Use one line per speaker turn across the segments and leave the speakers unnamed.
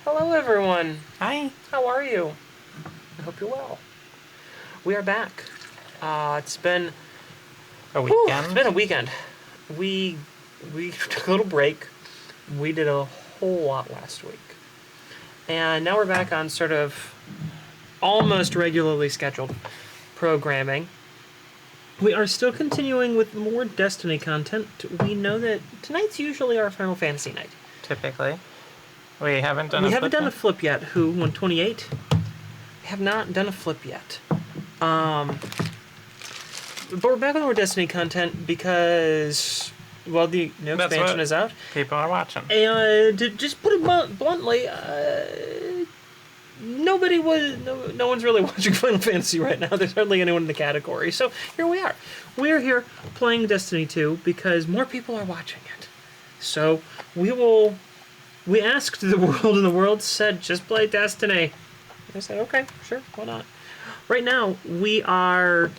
Hello, everyone.
Hi.
How are you? I hope you're well. We are back. It's been
A weekend.
It's been a weekend. We took a little break. We did a whole lot last week, and now we're back on sort of almost regularly scheduled programming. We are still continuing with more Destiny content. We know that tonight's usually our Final Fantasy night.
Typically. We haven't done
We
a
haven't
flip
done
yet?
a flip yet. Who? 128? We have not done a flip yet. But we're back with more Destiny content because, well, the new
That's
expansion
what
is out.
People are watching.
And to just put it bluntly, no one's really watching Final Fantasy right now. There's hardly anyone in the category. So here we are. We're here playing Destiny 2 because more people are watching it. So we asked the world, and the world said, just play Destiny. I said, okay, sure, why not? Right now, we are...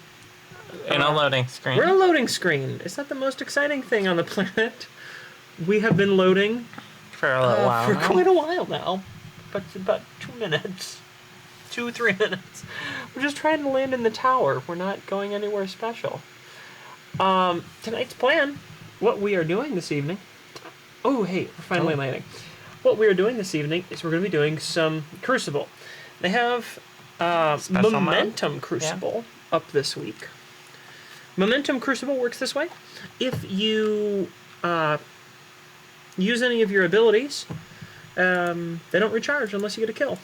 In a loading screen.
We're in a loading screen. It's not the most exciting thing on the planet. We have been loading
For a little while
for
now.
quite a while now. But about 2 minutes. 2-3 minutes. We're just trying to land in the tower. We're not going anywhere special. Tonight's plan, what we are doing this evening... Oh, hey, we're finally landing. What we are doing this evening is we're going to be doing some Crucible. They have
Special
Momentum
mode?
Crucible up this week. Momentum Crucible works this way. If you use any of your abilities, they don't recharge unless you get a kill.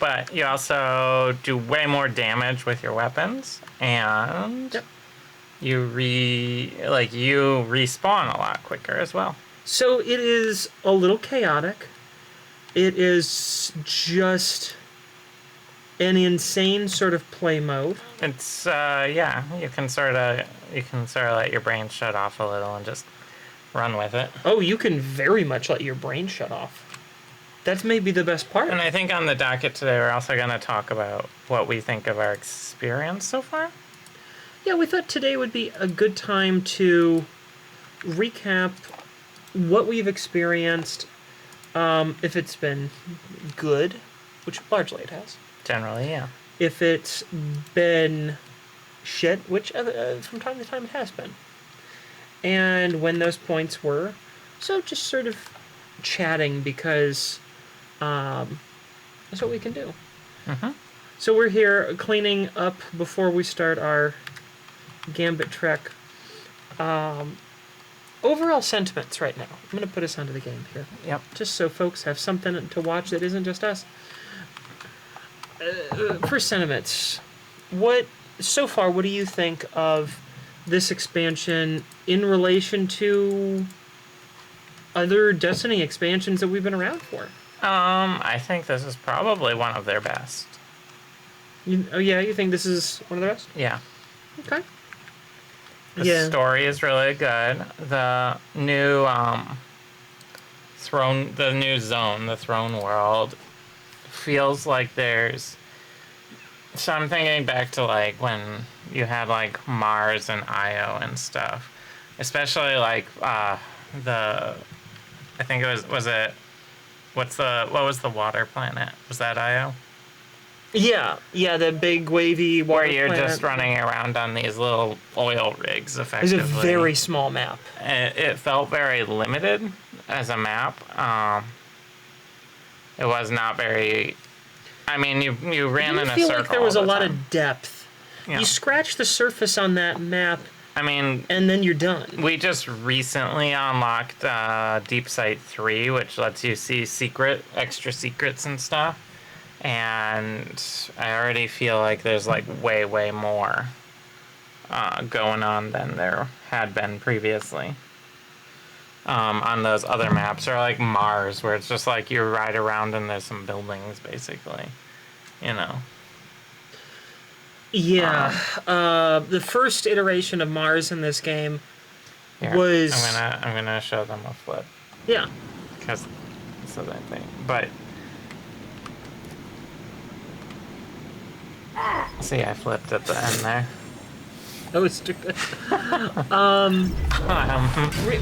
But you also do way more damage with your weapons, and
Yep.
you respawn a lot quicker as well.
So it is a little chaotic. It is just an insane sort of play mode.
It's yeah, you can sort of let your brain shut off a little and just run with it.
Oh, you can very much let your brain shut off. That's maybe the best part.
And I think on the docket today, we're also going to talk about what we think of our experience so far.
Yeah, we thought today would be a good time to recap what we've experienced, if it's been good, which largely it has.
Generally, yeah.
If it's been shit, which from time to time it has been. And when those points were. So just sort of chatting because that's what we can do.
Mm-hmm.
So we're here cleaning up before we start our Gambit trek. Overall sentiments right now. I'm going to put us onto the game here.
Yep.
Just so folks have something to watch that isn't just us. First sentiments. So far, what do you think of this expansion in relation to other Destiny expansions that we've been around for?
I think this is probably one of their best.
You think this is one of the best?
Yeah.
Okay.
The story is really good. The new zone, the throne world, feels like there's... So I'm thinking back to like when you had like Mars and Io and stuff. Especially like I think it was it what was the water planet? Was that Io?
Yeah, the big wavy water
Where you're
planet.
just running around on these little oil rigs,
It's
effectively.
a very small map.
It felt very limited as a map. It was not very... I mean, you ran in a circle.
I feel like there was a lot
time.
of depth.
Yeah.
You scratch the surface on that map,
I mean...
and then you're done.
We recently unlocked Deep Sight 3, which lets you see extra secrets and stuff. And I already feel like there's like way, way more going on than there had been previously. On those other maps, or like Mars, where it's just like you ride around and there's some buildings, basically. You know.
Yeah. The first iteration of Mars in this game
Here,
was...
I'm gonna show them a flip.
Yeah.
Because so that thing, but. See, I flipped at the end there.
That was stupid.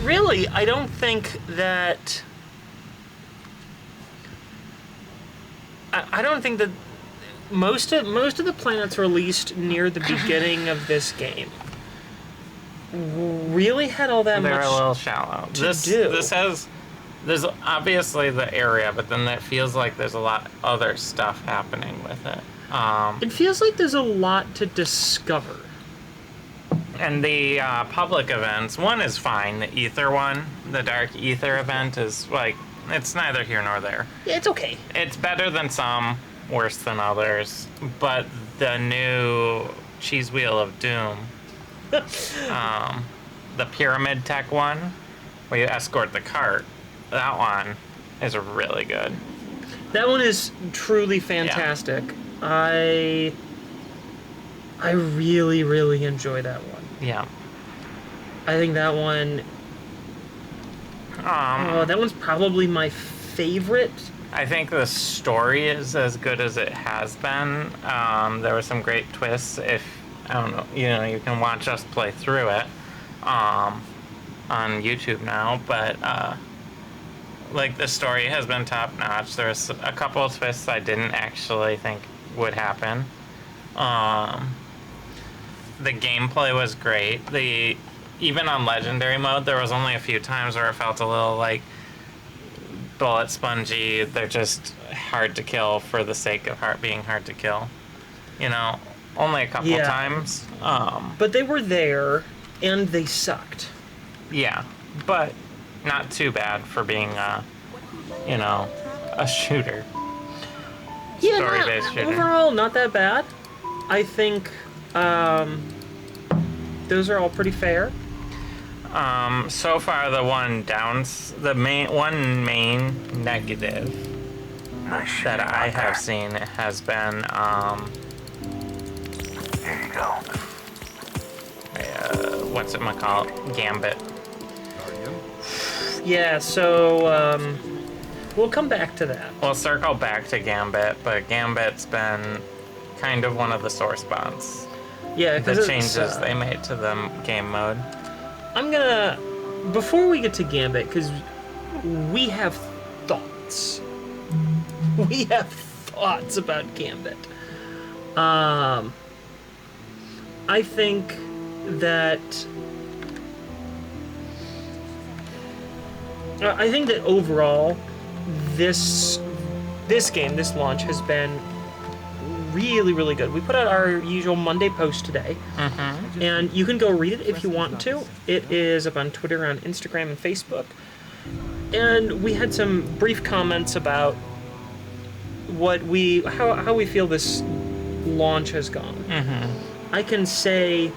Really, I don't think that I don't think that most of the planets released near the beginning of this game really had all that
They're
much
a little shallow.
to
This
do.
there's obviously the area, but then it feels like there's a lot other stuff happening with it.
It feels like there's a lot to discover.
And the public events, one is fine. The Ether one, the Dark Ether event is like, it's neither here nor there.
Yeah, it's okay.
It's better than some, worse than others. But the new Cheese Wheel of Doom, the Pyramid Tech one, where you escort the cart, that one is really good.
That one is truly fantastic. I really, really enjoy that one.
Yeah.
I think that one. That one's probably my favorite.
I think the story is as good as it has been. There were some great twists. If I don't know, you can watch us play through it on YouTube now. But like the story has been top notch. There's a couple of twists I didn't actually think would happen. The gameplay was great. Even on legendary mode, there was only a few times where it felt a little like bullet spongy. They're just hard to kill for the sake of being hard to kill. Only a couple times.
But they were there, and they sucked.
Yeah, but not too bad for being a shooter.
Yeah,
Story-based shooter.
overall, not that bad. I think those are all pretty fair.
So far, the main negative that I have seen has been
Here you go.
what's it called? Gambit.
Yeah, so we'll come back to that.
We'll circle back to Gambit, but Gambit's been kind of one of the sore spots.
Yeah,
The
because
changes they made to the game mode.
I'm gonna, before we get to Gambit, because we have thoughts. We have thoughts about Gambit. I think that overall, this game, this launch, has been really, really good. We put out our usual Monday post today, and you can go read it if you want to. It is up on Twitter, on Instagram, and Facebook. And we had some brief comments about how we feel this launch has gone. I can say,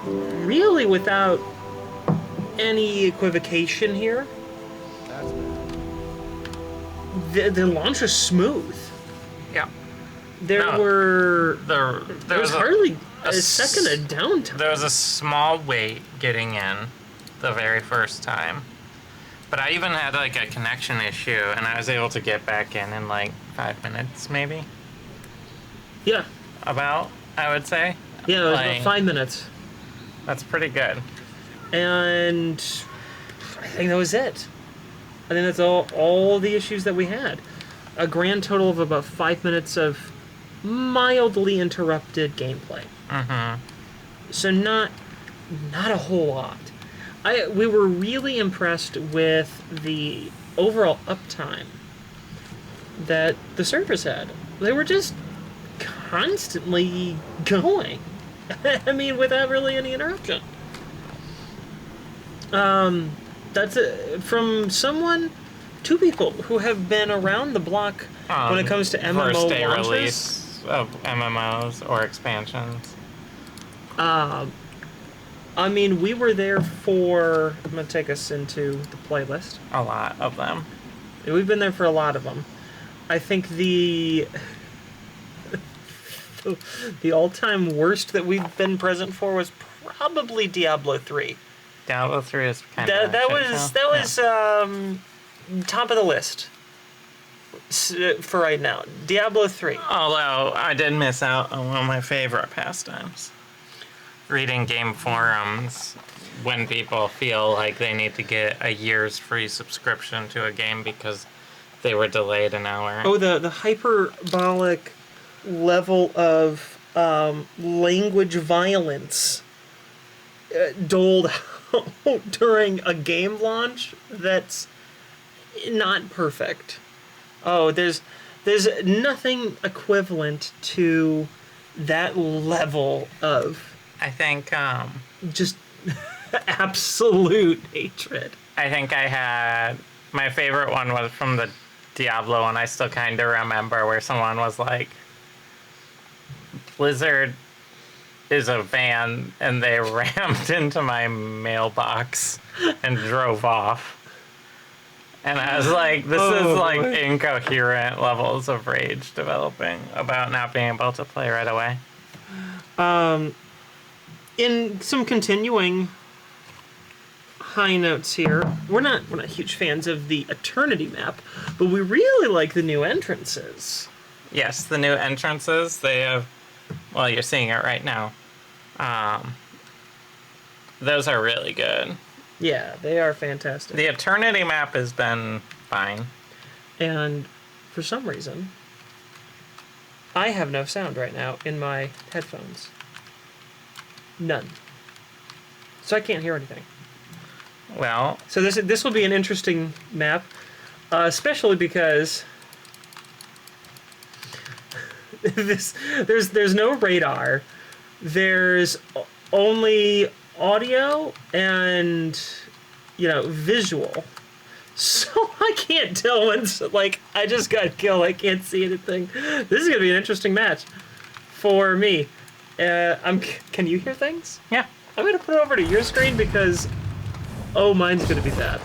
really without any equivocation here, the launch was smooth.
Yeah.
There was hardly a second of downtime.
There was a small wait getting in the very first time. But I even had like a connection issue, and I was able to get back in like 5 minutes, maybe.
Yeah.
I would say.
Yeah, it was about 5 minutes.
That's pretty good.
And I think that was it. I think that's all the issues that we had. A grand total of about 5 minutes of mildly interrupted gameplay. So not a whole lot. We were really impressed with the overall uptime that the servers had. They were just constantly going. I mean, without really any interruption. That's from two people who have been around the block when it comes to MMO
first day
launches.
release of MMOs or expansions.
I mean, we were there for. I'm gonna take us into the playlist.
A lot of them.
We've been there for a lot of them. I think the all-time worst that we've been present for was probably Diablo 3.
Diablo 3 is kind of
That was top of the list for right now. Diablo 3.
Although I did miss out on one of my favorite pastimes. Reading game forums when people feel like they need to get a year's free subscription to a game because they were delayed an hour.
Oh, the hyperbolic level of language violence doled out during a game launch that's not perfect. Oh, there's nothing equivalent to that level of
I think
just absolute hatred.
I think I had my favorite one was from the Diablo one. I still kind of remember where someone was like, Blizzard is a van and they rammed into my mailbox and drove off. And I was like, this is like incoherent levels of rage developing about not being able to play right away.
In some continuing high notes here, we're not huge fans of the Eternity map, but we really like the new entrances.
Yes, the new entrances, they have, well, you're seeing it right now. Those are really good.
Yeah, they are fantastic.
The Eternity map has been fine.
And for some reason, I have no sound right now in my headphones. None. So I can't hear anything.
Well,
So this will be an interesting map, especially because there's no radar. There's only audio and visual. So I can't tell when I just got killed. I can't see anything. This is gonna be an interesting match for me. Can you hear things?
yeah.
I'm gonna put it over to your screen because mine's gonna be bad.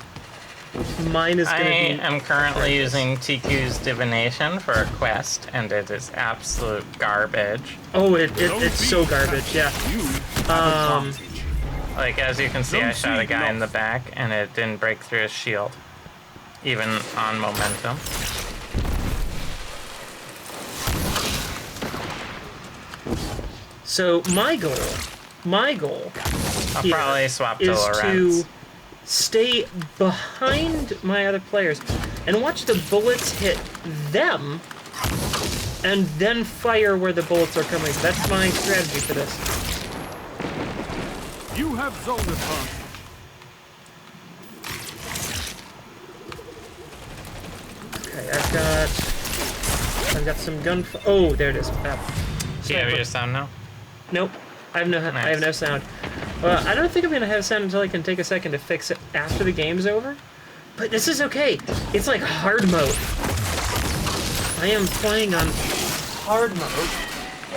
Mine is gonna
I
be.
am currently
horrendous.
using TQ's divination for a quest, and it is absolute garbage.
Oh, it's so garbage. Yeah.
Like, as you can see, I shot a guy in the back, and it didn't break through his shield, even on momentum.
So my goal
I'll
here
probably swap to
is
Lorenz.
to stay behind my other players and watch the bullets hit them and then fire where the bullets are coming. That's my strategy for this.
You have zone advantage.
Okay, I've got some gun. Oh, there it is.
Do you have
Sniper.
your sound now?
Nope. I have no sound. Well, I don't think I'm gonna have sound until I can take a second to fix it after the game's over. But this is okay. It's like hard mode. I am playing on hard mode,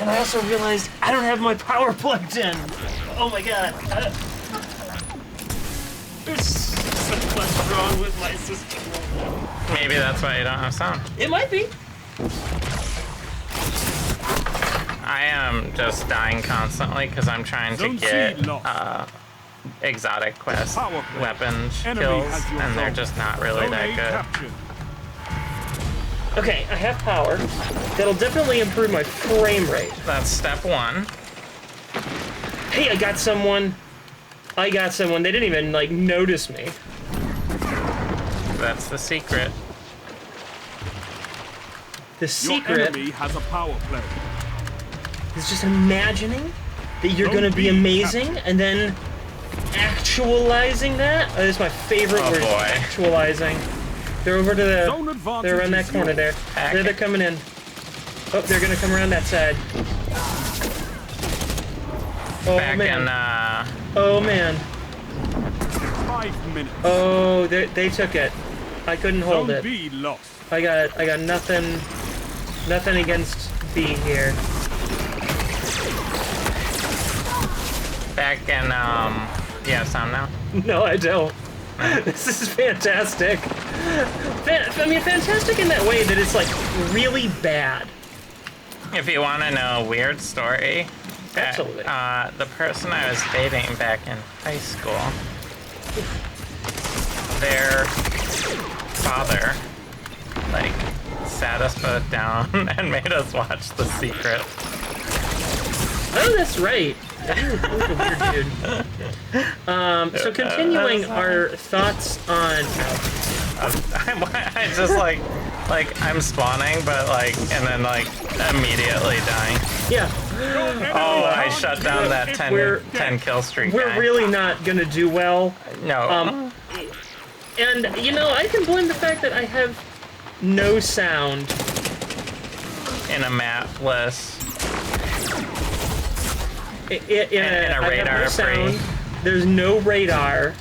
and I also realized I don't have my power plugged in. Oh my god. There's so much wrong with my system.
Maybe that's why you don't have sound.
It might be.
I am just dying constantly because I'm trying to
Zone C
get
lost.
exotic quest
Power play.
weapons
Enemy
kills,
has your
and they're
zone.
just not really
Zone
that
A
good.
captured.
Okay, I have power. That'll definitely improve my frame rate.
That's step one.
Hey, I got someone. They didn't even notice me.
That's the secret.
The
Your
secret
enemy has a power play.
is just imagining that you're
Don't
gonna be
be
amazing and then actualizing that. Oh, this is my favorite
Oh,
word.
boy.
Actualizing. They're over to
Zone
the.
advantage.
They're around that
is
corner there.
yours.
Heck.
They're coming in. Oh, they're gonna come around that side. Oh
Back
man.
in,
Oh man.
5 minutes.
Oh, they took it. I couldn't hold
Zone
it.
B lost.
I got nothing against B here.
back in, yeah, sound now.
No, I don't. This is fantastic. Fantastic in that way that it's really bad.
If you want to know a weird story,
Absolutely.
the person I was dating back in high school, their father, sat us both down and made us watch The Secret.
Oh, that's right. He's a weird dude. So continuing our thoughts on...
I just Like, I'm spawning, but like, and then like, immediately dying.
Yeah.
Oh, I shut down that 10 kill streak
We're
guy.
really not gonna do well.
No.
And, you know, I can blame the fact that I have no sound.
In a map list.
In
a
I have
radar
no sound.
free.
There's no radar.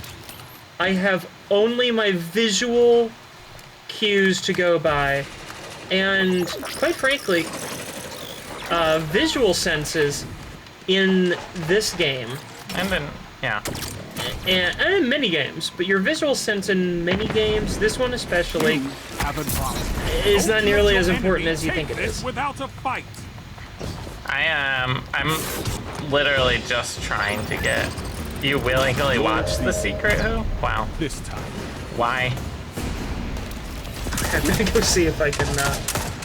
I have only my visual cues to go by. And, quite frankly, visual senses in this game,
And then, yeah.
and in many games, but your visual sense in many games, this one especially, is not nearly as important as you think it is.
Without a fight.
I'm literally just trying to get... You willingly watch The Secret Who? Wow.
This time.
Why?
I'm gonna go see if I can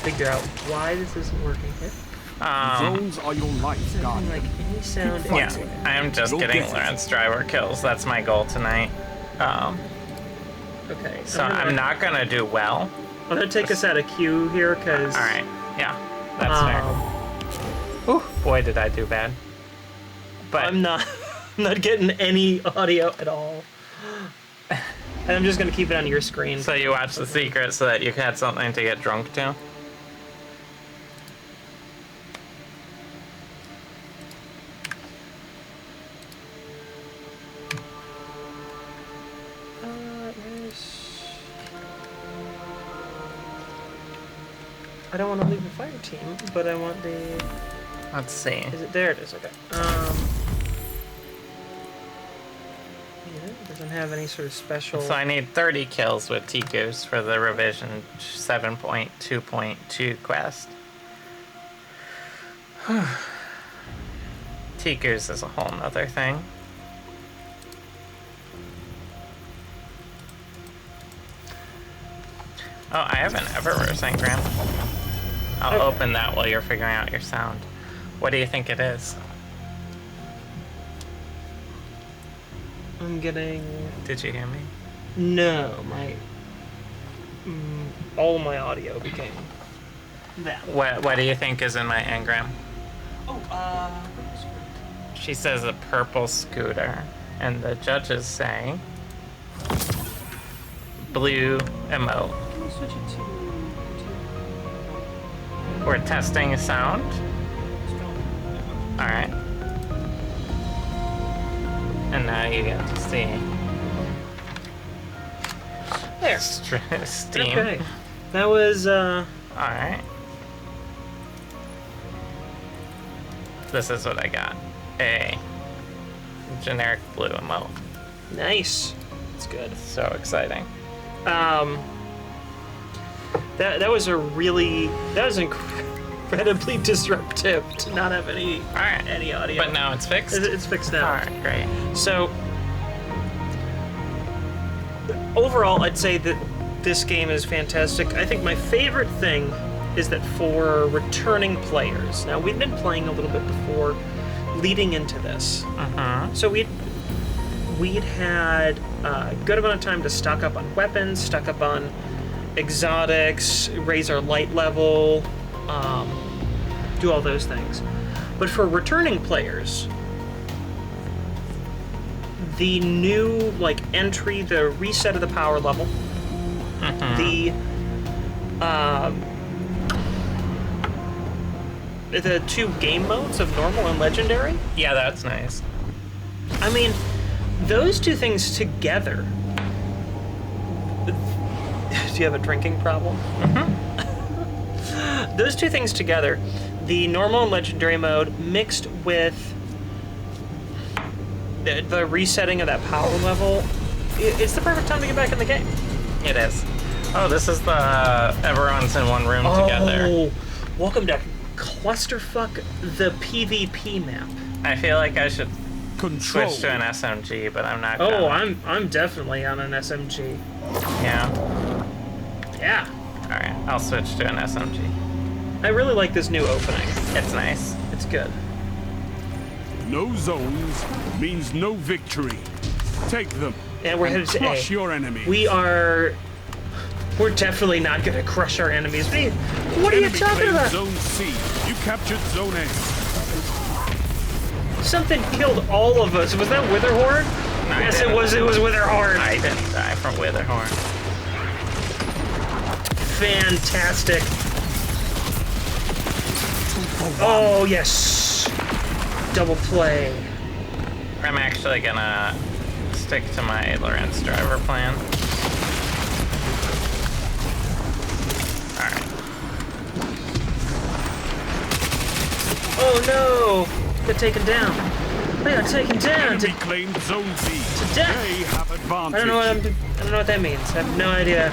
figure out why this isn't working here.
Zones are your life, God.
Like any sound.
Yeah, I'm just getting Lawrence Driver kills. That's my goal tonight.
Okay.
So I'm not gonna do well.
I'm gonna take us out of queue here because.
All right. Yeah, that's fair. Ooh, boy, did I do bad. But
I'm not. I'm not getting any audio at all. And I'm just gonna keep it on your screen.
So you watch The Secret so that you had something to get drunk to.
I don't want to leave the fire team, but I want the.
Let's see.
Is it there? It is. Okay. Yeah, it doesn't have any sort of special.
So I need 30 kills with T-Goose for the revision 7.2.2 quest. T-Goose is a whole nother thing. Oh, I have an Eververse engram. I'll open that while you're figuring out your sound. What do you think it is?
I'm getting.
Did you hear me?
No, my. All my audio became that.
What do you think is in my engram?
Oh,
She says a purple scooter, and the judges say blue emote.
Can we switch it to?
We're testing sound. All right. And now you get to see
There.
Steam.
Okay. That was.
All right. This is what I got. A generic blue emote.
Nice. That's good.
So exciting.
That was incredibly disruptive to not have any audio.
But now it's fixed?
It's fixed now.
All right, great.
So overall, I'd say that this game is fantastic. I think my favorite thing is that for returning players. Now we've been playing a little bit before, leading into this. So we'd had a good amount of time to stock up on weapons, stock up on exotics, raise our light level, do all those things. But for returning players, the new entry, the reset of the power level, the two game modes of normal and legendary.
Yeah, that's nice.
I mean, those two things together. Do you have a drinking problem? Those two things together, the normal and legendary mode mixed with the resetting of that power level, it's the perfect time to get back in the game.
It is. Oh, this is the everyone's in one room together.
Oh, welcome to Clusterfuck, the PvP map.
I feel like I should
Control.
switch to an SMG, but I'm not
Oh,
gonna.
I'm definitely on an SMG.
Yeah.
Yeah.
Alright, I'll switch to an SMG.
I really like this new opening.
It's nice.
It's good.
No zones means no victory. Take them.
And we're headed to
crush
A.
your enemies.
We're We're definitely not gonna crush our enemies. What are you
Enemy
talking
claimed
about?
Zone C. You captured Zone A.
Something killed all of us. Was that Witherhorn?
No,
Yes, it was. It was Witherhorn.
I didn't die from Witherhorn.
Fantastic. Oh yes. Double play.
I'm actually gonna stick to my Lawrence driver plan. Alright.
Oh no! Got taken down. I got taken down
Enemy claimed Zone B.
to death.
They have advantage.
I don't know what that means. I have no idea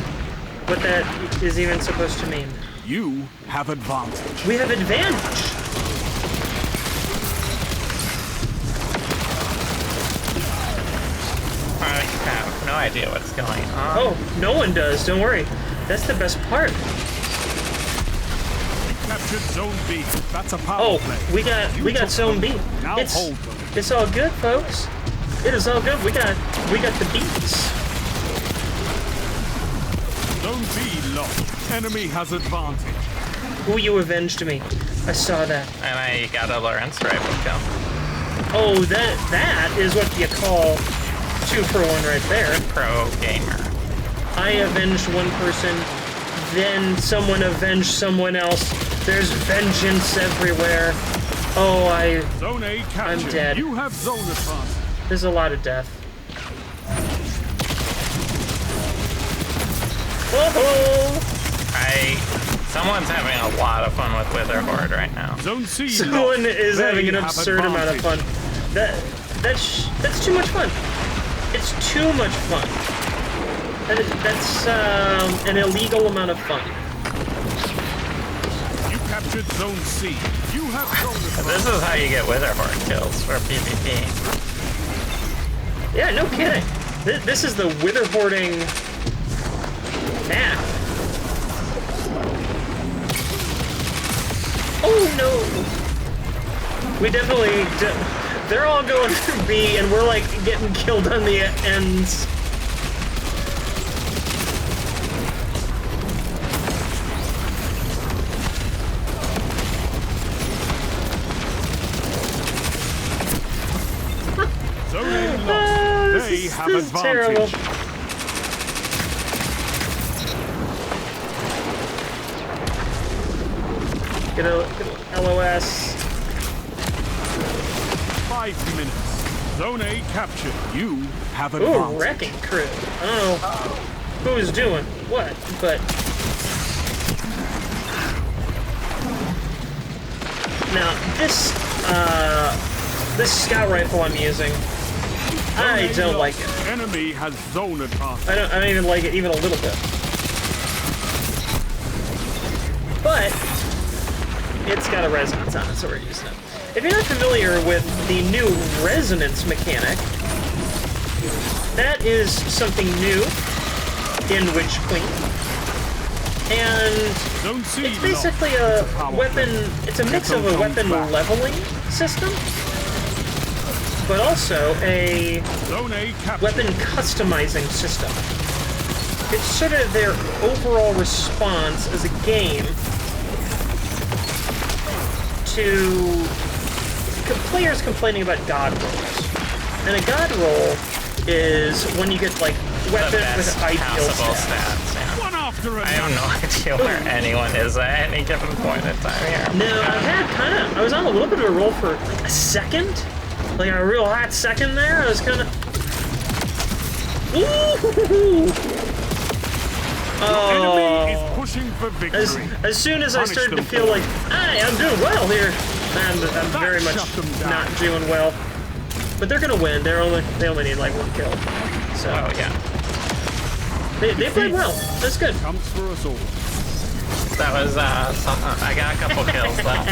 what that is even supposed to mean.
You have advantage.
We have advantage.
I have no idea what's going on.
Oh, no one does. Don't worry. That's the best part.
Captured Zone B. That's a power play.
Oh, we got Zone B.
Now
It's
hold them.
it's all good, folks. It is all good. We got the beats.
Zone B lost. Enemy has advantage.
Ooh, you avenged me. I saw that.
And I got a Lawrence rifle kill.
Oh, that is what you call 2 for 1 right there.
Pro gamer.
I avenged one person, then someone avenged someone else. There's vengeance everywhere. Oh,
Zone A captured.
I'm dead.
You have zone advantage.
there's a lot of death. Whoa!
Someone's having a lot of fun with Witherhorde right now.
Zone C
Someone
lost.
is
They
having an
have
absurd amount of
advantage.
fun. That's too much fun. It's too much fun. That's an illegal amount of fun.
You captured Zone C. You have zone advantage.
This is how you get Witherhorde kills for PvP.
Yeah, no kidding. This is the Witherhording map. Oh no! We definitely. They're all going through B, and we're like getting killed on the ends.
Zone A lost. They
This
have
is
advantage.
terrible. Get a LOS.
5 minutes. Zone A captured. You have
Ooh,
advantage.
wrecking crew. I don't know who's doing what, but now this scout rifle I'm using, I
Zone A
don't
lost.
like it.
Enemy has zone advantage.
I don't even like it even a little bit. But it's got a resonance on it, so we're using it. If you're not familiar with the new resonance mechanic, that is something new in Witch Queen. And
Zone C
it's basically a
power
weapon,
play.
it's a mix of a
Echo
weapon
comes back.
leveling system, but also a
Zone A captured.
weapon customizing system. It's sort of their overall response as a game to players complaining about god rolls. And a god roll is when you get like
The
weapon
best
with ideal
passable
stats.
stats. Yeah.
One after another.
I have no idea where anyone is at any given point in time here.
No, I was on a little bit of a roll for like a second. Like a real hot second there. I was kind of... Ooh!
Enemy is
Oh.
pushing for victory.
As soon as I
Punish
started to
them
feel
for
like, hey, I'm doing well here, I'm very much
shut them down.
not doing well. But they're gonna win. They only need like 1 kill. So
Oh yeah,
they played well. That's good.
Comes for us all.
that was something. I got a couple kills though.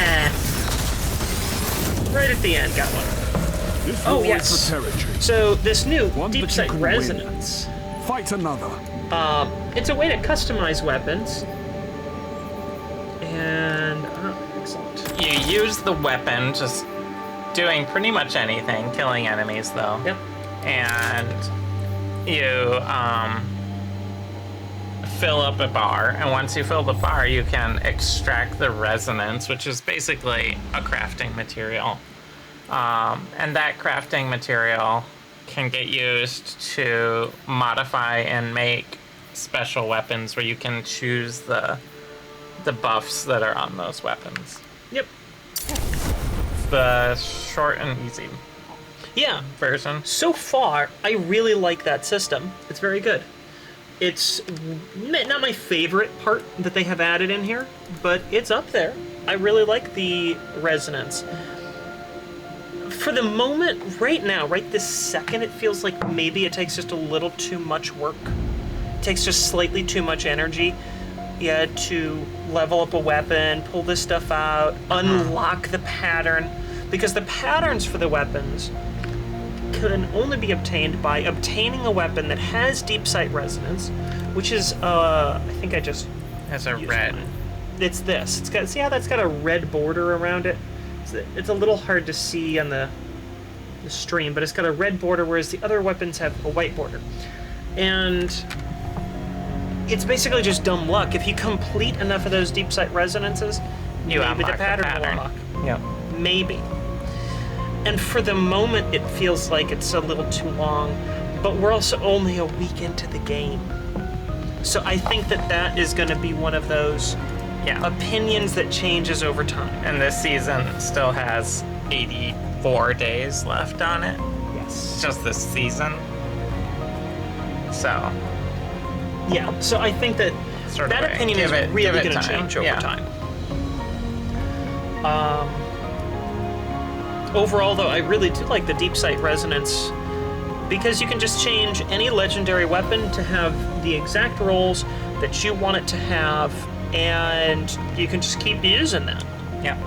Right at the end, got one.
This
Oh,
war
yes.
is for territory.
So this new
One
deep
that you
sight
can win.
resonance.
Fight another.
It's a way to customize weapons. And excellent.
You use the weapon, just doing pretty much anything, killing enemies though.
Yep.
And you fill up a bar, and once you fill the bar, you can extract the resonance, which is basically a crafting material. And that crafting material can get used to modify and make special weapons where you can choose the buffs that are on those weapons.
Yep.
It's the short and easy
Yeah.
version.
So far, I really like that system. It's very good. It's not my favorite part that they have added in here, but it's up there. I really like the resonance. For the moment, right now, right this second, it feels like maybe it takes just a little too much work. It takes just slightly too much energy. Yeah, to level up a weapon, pull this stuff out, unlock the pattern. Because the patterns for the weapons can only be obtained by obtaining a weapon that has deep sight resonance, which is, I think I just...
Has a
used
red.
mine. It's this. It's got, see how that's got a red border around it? It's a little hard to see on the stream, but it's got a red border, whereas the other weapons have a white border. And it's basically just dumb luck. If you complete enough of those deep sight resonances,
You
maybe
unlock
the pattern will
pattern.
unlock.
Yeah.
Maybe. And for the moment, it feels like it's a little too long, but we're also only a week into the game. So I think that is going to be one of those opinions that changes over time.
And this season still has 84 days left on it.
Yes.
Just this season. So,
Yeah, so I think that
sort of
that opinion is
give it
really going to
time.
change over
Yeah.
time. Overall, though, I really do like the deep sight resonance because you can just change any legendary weapon to have the exact rolls that you want it to have, and you can just keep using that.
Yeah.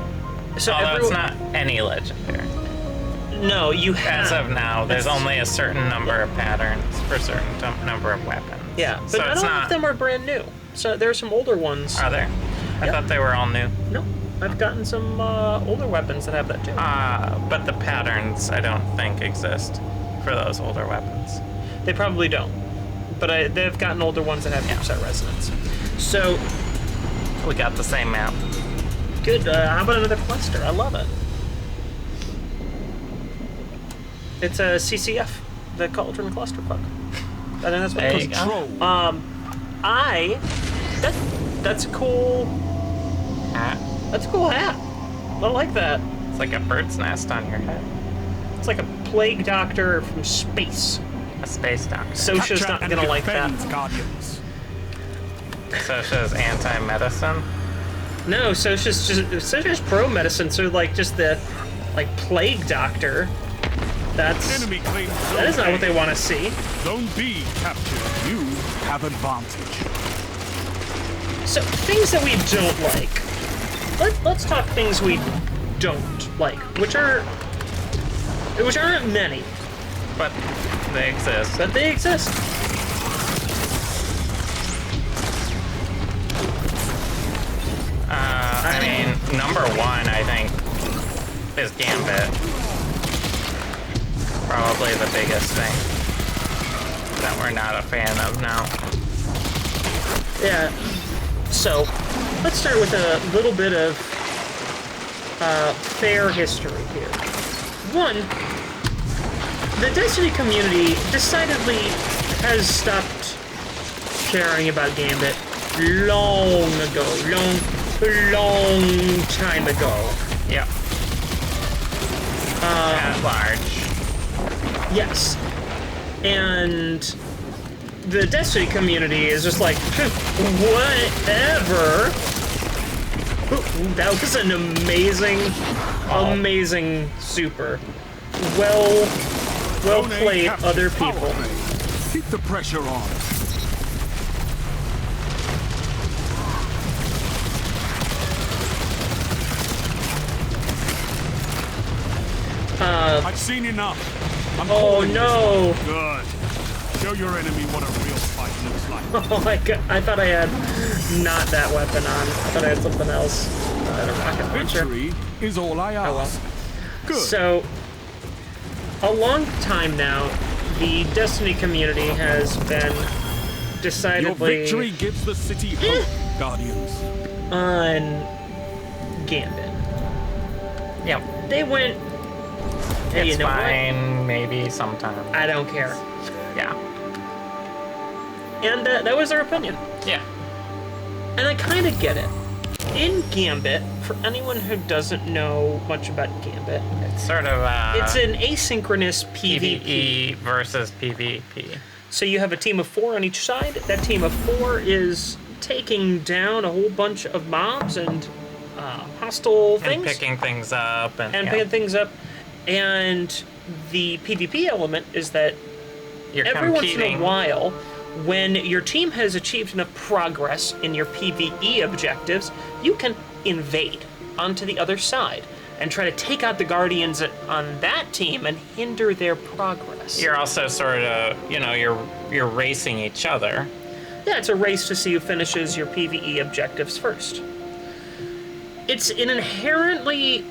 So
Although it's not any legendary.
No, you have.
As of now, there's only a certain number of patterns for a certain number of weapons.
Yeah, but
so
not
it's
all
not.
of them are brand new. So there are some older ones.
Are there? I
Yep.
thought they were all new.
No, I've gotten some older weapons that have that too.
But the patterns, I don't think, exist for those older weapons.
They probably don't, but they've gotten older ones that have deep sight resonance. So
We got the same map.
good. How about another cluster? I love it. It's a CCF, the Cauldron Cluster Puck. I think that's what
There
it
you
was.
go.
That's a cool.
Hat.
That's a cool hat. I like that.
It's like a bird's nest on your head.
It's like a plague doctor from space.
A space doctor.
Sosha's not
Capture
gonna
and
like that.
defend, Guardians.
Sosha's anti-medicine.
No, Sosha's pro medicine. So like just the plague doctor.
Enemy claims
That is not what they want to see.
Zone B captured. You have advantage.
So things that we don't like. Let's talk things we don't like, which aren't many,
But they exist.
but they exist.
I mean, number one, I think, is Gambit. Probably the biggest thing that we're not a fan of now.
Yeah. So let's start with a little bit of fair history here. One, the Destiny community decidedly has stopped caring about Gambit long ago, long time ago.
Yep. At large.
Yes. And the Destiny community is just like, whatever. Ooh, that was an amazing super. Well
Zone A
played,
captured.
other
Power
people.
play. Keep the pressure on. I've seen enough. I'm
Oh
calling this
no!
one. Good. Show your enemy what a real fight looks like.
Oh my god, I thought I had not that weapon on. I thought I had something else. I had a rocket launcher.
Victory is all I ask.
Oh well.
Good.
So, a long time now, the Destiny community has been
Your
decidedly
victory gives the city hope, Guardians.
on Gambit.
Yep.
They went, hey,
It's
you know
fine, maybe sometime.
what? I don't care.
Yeah.
And that was their opinion.
Yeah.
And I kind of get it. In Gambit, for anyone who doesn't know much about Gambit,
It's sort of
it's an asynchronous PvP.
PvE versus PvP.
So you have a team of 4 on each side. That team of 4 is taking down a whole bunch of mobs and hostile things.
And picking things up. And yeah.
Picking things up. And the PvP element is that
You're
every once in
competing.
a while, when your team has achieved enough progress in your PvE objectives, you can invade onto the other side and try to take out the Guardians on that team and hinder their progress.
You're also sort of, you're racing each other.
Yeah, it's a race to see who finishes your PvE objectives first. It's an inherently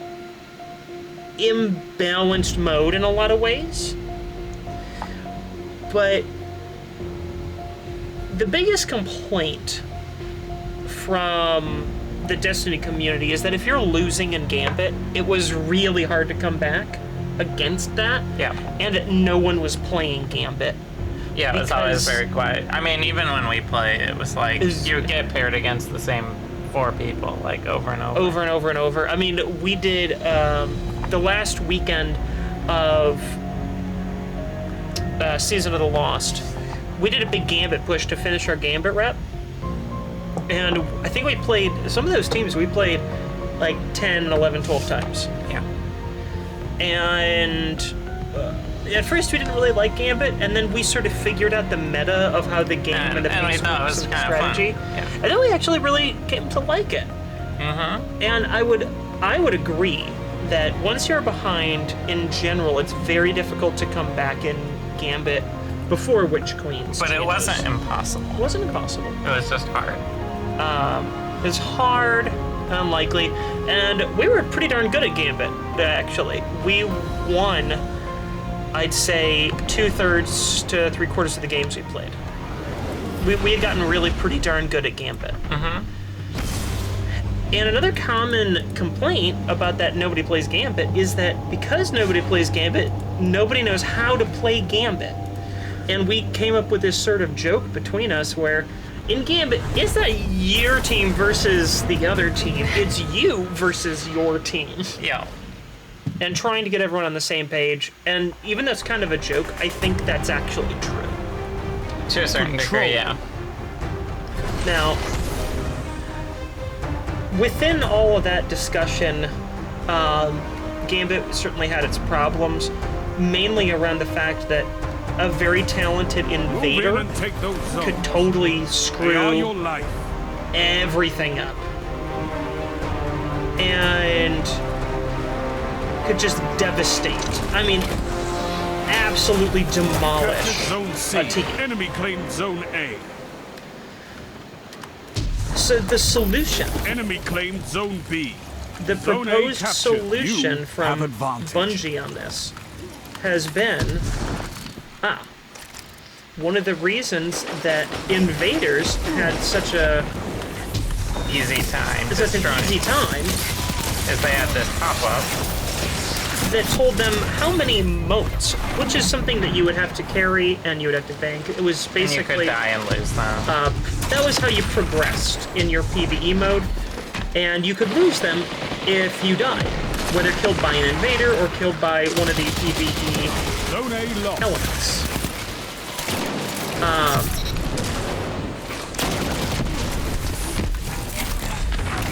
imbalanced mode in a lot of ways, but the biggest complaint from the Destiny community is that if you're losing in Gambit, it was really hard to come back against that.
Yeah.
And no one was playing Gambit.
Yeah, it was always
Because-
very quiet. I mean, even when we play, it was like you would get paired against the same 4 people, like over and over.
Over and over and over. I mean, we did the last weekend of Season of the Lost. We did a big Gambit push to finish our Gambit rep. And I think we played, some of those teams we played like 10, 11, 12 times.
Yeah.
And at first we didn't really like Gambit, and then we sort of figured out the meta of how the game and the
and we
pace
thought it
works
was
and the
kind of fun.
strategy.
Yeah.
And then we actually really came to like it.
Mm-hmm.
And I would agree that once you're behind, in general, it's very difficult to come back in Gambit before Witch Queens.
But it wasn't
changes.
impossible.
It wasn't impossible.
It was just hard.
It's hard, unlikely, and we were pretty darn good at Gambit, actually. We won, I'd say, 2/3 to 3/4 of the games we played. We had gotten really pretty darn good at Gambit.
Mm-hmm.
And another common complaint about that nobody plays Gambit is that because nobody plays Gambit, nobody knows how to play Gambit. And we came up with this sort of joke between us where in Gambit, it's not your team versus the other team. It's you versus your team.
Yeah.
And trying to get everyone on the same page. And even though it's kind of a joke, I think that's actually true.
To a certain
Control.
degree, yeah.
Now, within all of that discussion, Gambit certainly had its problems, mainly around the fact that a very talented
Move in
invader
and take those zones.
could totally
They are your
screw
life.
everything up. And could just devastate. I mean, absolutely
Captured
demolish
Zone C.
a team.
Enemy claimed Zone A.
So the solution,
Enemy claimed Zone B.
the
Zone A
proposed
captured.
solution
You
from
have advantage.
Bungie on this has been, one of the reasons that invaders had such an
Easy time.
easy
destroying.
time
Is they had this pop-up.
that told them how many motes, which is something that you would have to carry and you would have to bank. It was
And you
basically
could die and lose them.
that was how you progressed in your PvE mode, and you could lose them if you died, whether killed by an invader or killed by one of the PvE
Zone A lost.
elements.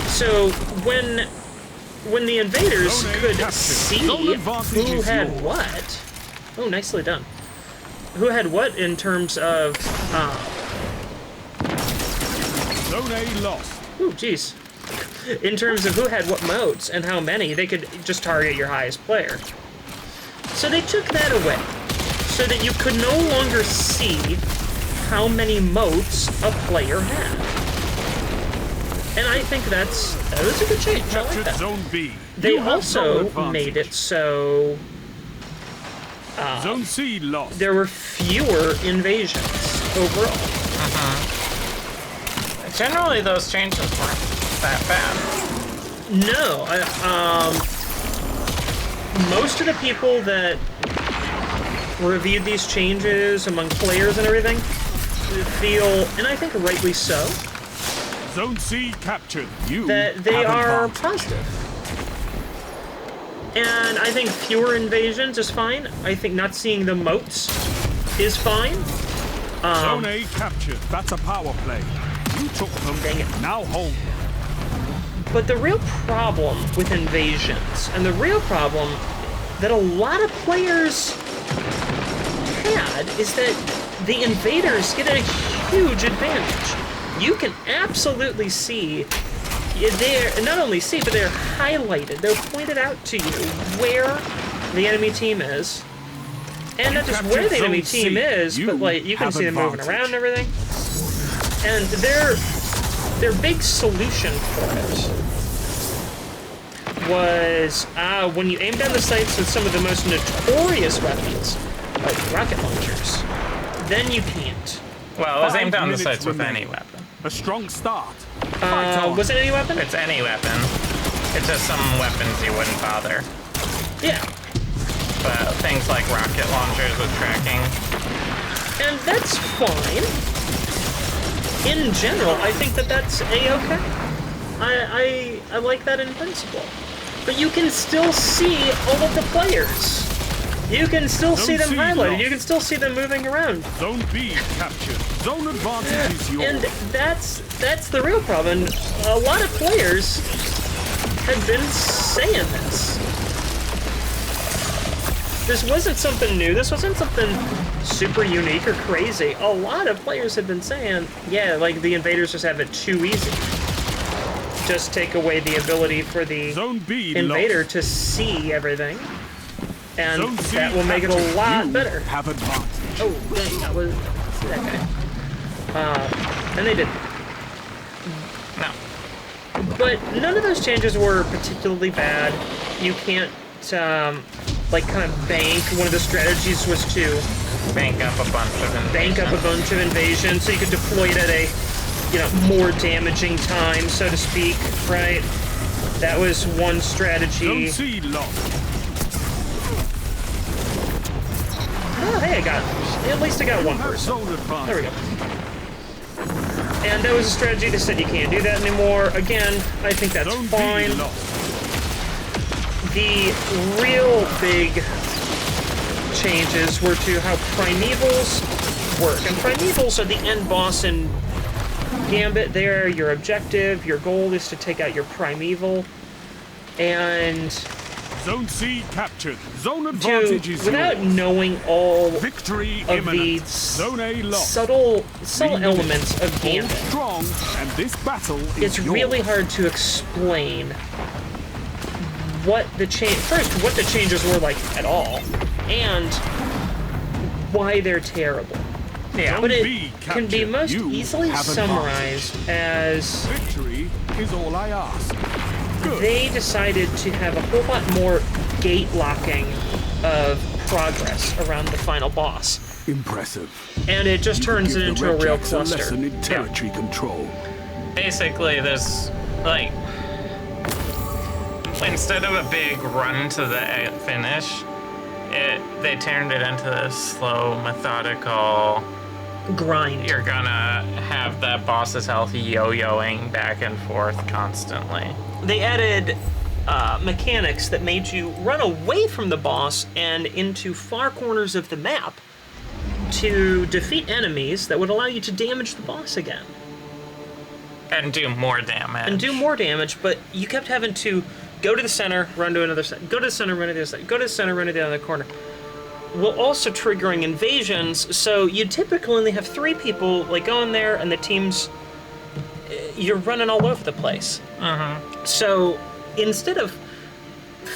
So when the invaders
Zone A
could
captured.
see
Zone advantage
who
is
had
yours.
what, oh, nicely done. Who had what in terms of,
Zone A lost.
oh, geez. In terms of who had what modes and how many, they could just target your highest player. So they took that away, so that you could no longer see how many motes a player had. And I think that was a good change. I like
Captured
that.
Zone B.
They
You have
also
zone advantage.
made it so
Zone C lost.
there were fewer invasions overall.
Generally, those changes weren't that bad.
No, most of the people that reviewed these changes among players and everything feel, and I think rightly so,
Zone C captured. You
that they
have
are
advantage.
positive. And I think fewer invasions is fine. I think not seeing the moats is fine.
Zone A captured. That's a power play. You took them.
Dang it.
Now hold.
But the real problem with invasions, and the real problem that a lot of players had, is that the invaders get a huge advantage. You can absolutely see, they're not only see, but they're highlighted, they're pointed out to you where the enemy team is. And not just where the enemy team is, but like you can see them moving around and everything. And their big solution for it was when you aim down the sights with some of the most notorious weapons, like rocket launchers, then you can't.
Well, it was aimed down the
5
sights with
minutes
any
remaining.
weapon.
A strong start. Fight on.
Was it any weapon?
It's any weapon. It's just some weapons you wouldn't bother.
Yeah.
But things like rocket launchers with tracking.
And that's fine. In general, I think that that's a-okay. I like that in principle. But you can still see all of the players. You can still see them
Zone C
highlighted.
lost.
You can still see them moving around.
Zone B captured. Zone advantage is yours.
And that's the real problem. And a lot of players have been saying this. This wasn't something new. This wasn't something super unique or crazy. A lot of players have been saying, yeah, like the invaders just have it too easy. Just take away the ability for the
Zone B
invader
lost.
to see everything. And
Zone C
that will make it a
captured.
lot
You
better.
have advantage.
Oh, dang, that was that guy. And they did.
No.
But none of those changes were particularly bad. You can't, like, kind of bank. One of the strategies was to
Bank up a bunch of invasions.
bank up a bunch of invasions so you could deploy it at a, more damaging time, so to speak, right? That was one strategy.
Zone C lost.
Oh, hey, at least I got one
Have
person.
zone advantage.
There we go. And that was a strategy that said you can't do that anymore. Again, I think that's
Zone
fine.
B lost.
The real big changes were to how primevals work. And primevals are the end boss in Gambit. They're your objective. Your goal is to take out your primeval. And
Zone C captured. Zone advantage is
without
yours.
knowing all
Victory
of the
imminent. Zone A lost.
subtle
3 minutes.
elements of
Hold
Gambit,
strong, and this battle is
it's
yours.
really hard to explain what the changes were like at all, and why they're terrible.
Yeah.
But it
B
can be
captured.
most
You
easily
have
summarized as
Victory is all I ask. Good.
they decided to have a whole lot more gate locking of progress around the final boss,
Impressive.
and it just turns it
Give the
into a
Red
real
Jacks
cluster.
A lesson in territory control.
Basically, there's, like, instead of a big run to the finish, they turned it into this slow, methodical,
Grind.
you're gonna have that boss's health yo-yoing back and forth constantly.
They added mechanics that made you run away from the boss and into far corners of the map to defeat enemies that would allow you to damage the boss again.
And do more damage.
And do more damage, but you kept having to go to the center, run to another side, go to the center, run to the other side, go to the center, run to the other corner. While also triggering invasions, so you typically only have 3 people like going there, and the teams, you're running all over the place. So instead of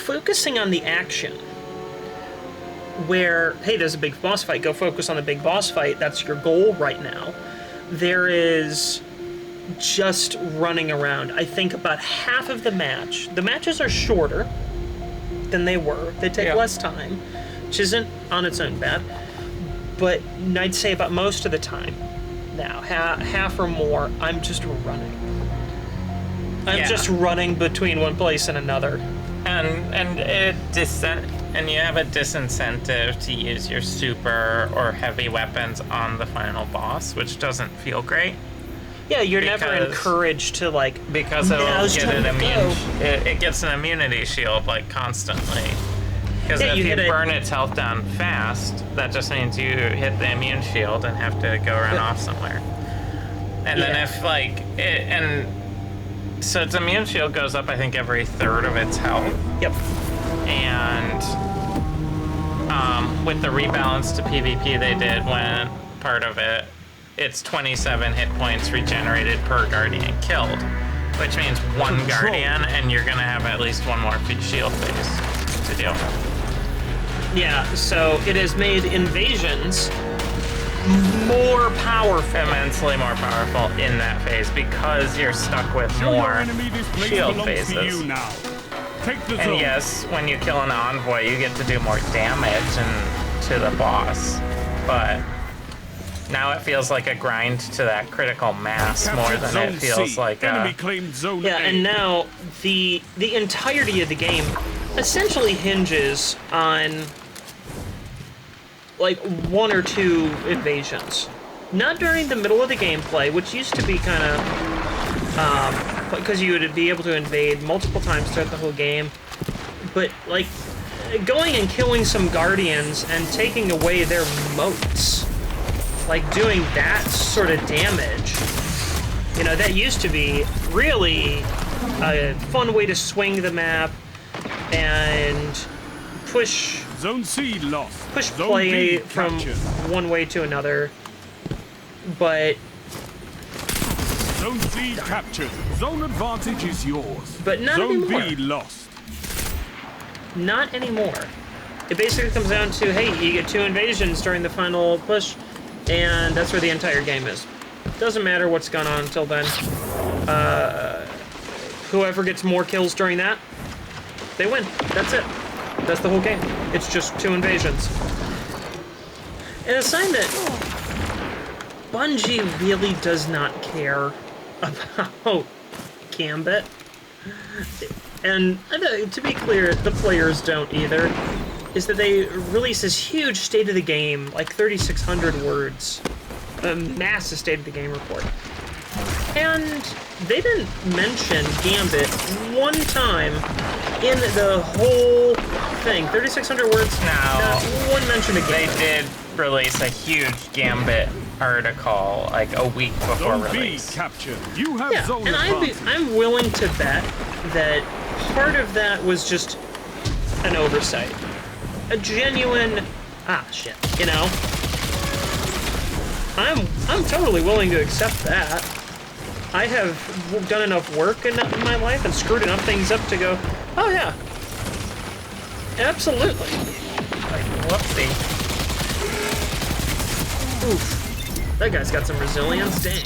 focusing on the action, where, hey, there's a big boss fight, go focus on the big boss fight, that's your goal right now, there is just running around. I think about half of the matches are shorter than they were. They take less time, which isn't on its own bad, but I'd say about most of the time, now, half or more. I'm just running. I'm
Yeah.
just running between one place and another.
And you have a disincentive to use your super or heavy weapons on the final boss, which doesn't feel great.
Yeah, you're never
Because-
encouraged to like.
Because it'll
"Now's
get
time
an
to
immune.
go."
It gets an immunity shield like constantly. Because
Yeah,
if
you
you
hit it-
burn its health down fast, that just means you hit the immune shield and have to go run
Yeah.
off somewhere. And then
Yeah.
if like it, and so its immune shield goes up, I think every third of its health.
Yep.
And with the rebalance to PvP they did when part of it, it's 27 hit points regenerated per guardian killed, which means one guardian, and you're gonna have at least one more shield phase to deal with.
Yeah. So it has made invasions more powerful.
Immensely more powerful in that phase because you're stuck with
Show your
more
enemy this place
shield
belongs
phases.
to you now. Take the
And
zone.
yes, when you kill an envoy, you get to do more damage to the boss. But now it feels like a grind to that critical mass more
Captured
than
zone
it feels
C.
like
Enemy
a...
claimed zone
Yeah,
A.
and now the entirety of the game essentially hinges on like one or two invasions. Not during the middle of the gameplay, which used to be kind of because you would be able to invade multiple times throughout the whole game. But like going and killing some guardians and taking away their moats, like doing that sort of damage. You know, that used to be really a fun way to swing the map and push
Zone C lost. Zone
play
B
from
captured.
one way to another. But
Zone C captured. Zone advantage is yours.
But not
Zone
anymore.
B lost.
not anymore. It basically comes down to, hey, you get 2 invasions during the final push, and that's where the entire game is. Doesn't matter what's gone on until then. Whoever gets more kills during that, they win. That's it. That's the whole game. It's just 2 invasions. And a sign that Bungie really does not care about Gambit. And to be clear, the players don't either, is that they release this huge state of the game, like 3,600 words, a massive state of the game report. And they didn't mention Gambit one time in the whole thing. 3,600 words,
Now,
not one mention of
They
Gambit.
did release a huge Gambit article like a week before
Zone B
release.
captured. You have
Yeah,
zone
and
advantage.
I'm willing to bet that part of that was just an oversight. A genuine, shit, you know? I'm totally willing to accept that. I have done enough work in my life and screwed enough things up to go, oh yeah, absolutely.
Like, whoopsie.
Oof. That guy's got some resilience, dang.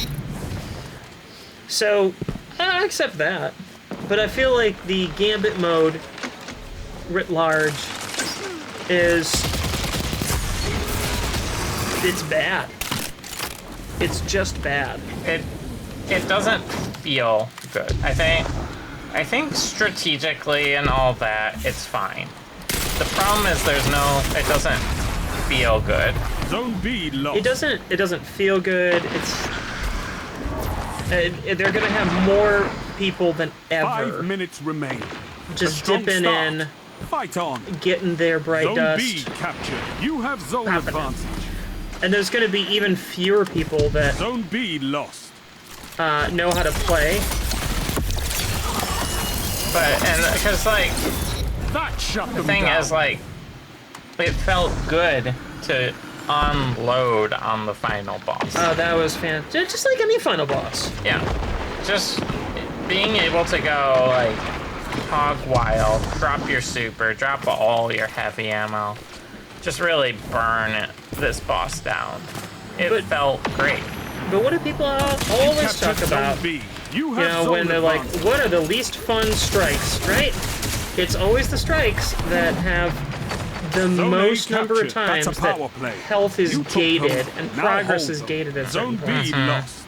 So, I accept that. But I feel like the Gambit mode, writ large, it's bad. It's just bad.
It doesn't feel good. I think strategically and all that, it's fine. The problem is it doesn't feel good.
Zone B lost.
It doesn't feel good. They're gonna have more people than ever
5 minutes remain.
just
A strong
dipping
start.
in,
Fight on.
getting their bright
Zone
dust.
B captured. You have zone
Happening.
advantage.
And there's gonna be even fewer people that
Zone B lost.
know how to play.
Because like
That shut
the
them
thing
down.
is like it felt good to unload on the final boss.
Oh, that was fantastic. Just like any final boss.
Yeah, just being able to go like hog wild, drop your super, drop all your heavy ammo, just really burn this boss down. It felt great.
But what do people always talk
Captured
about?
Zone B. You
You
have
know,
zone
when they're like,
advantage.
what are the least fun strikes, right? It's always the strikes that have the
Zone A
most number of
captured. That's
times
a
that
power play.
health is
You took
gated
those.
and
Now
progress
hold
is
them.
gated at
Zone
certain
B
points.
lost.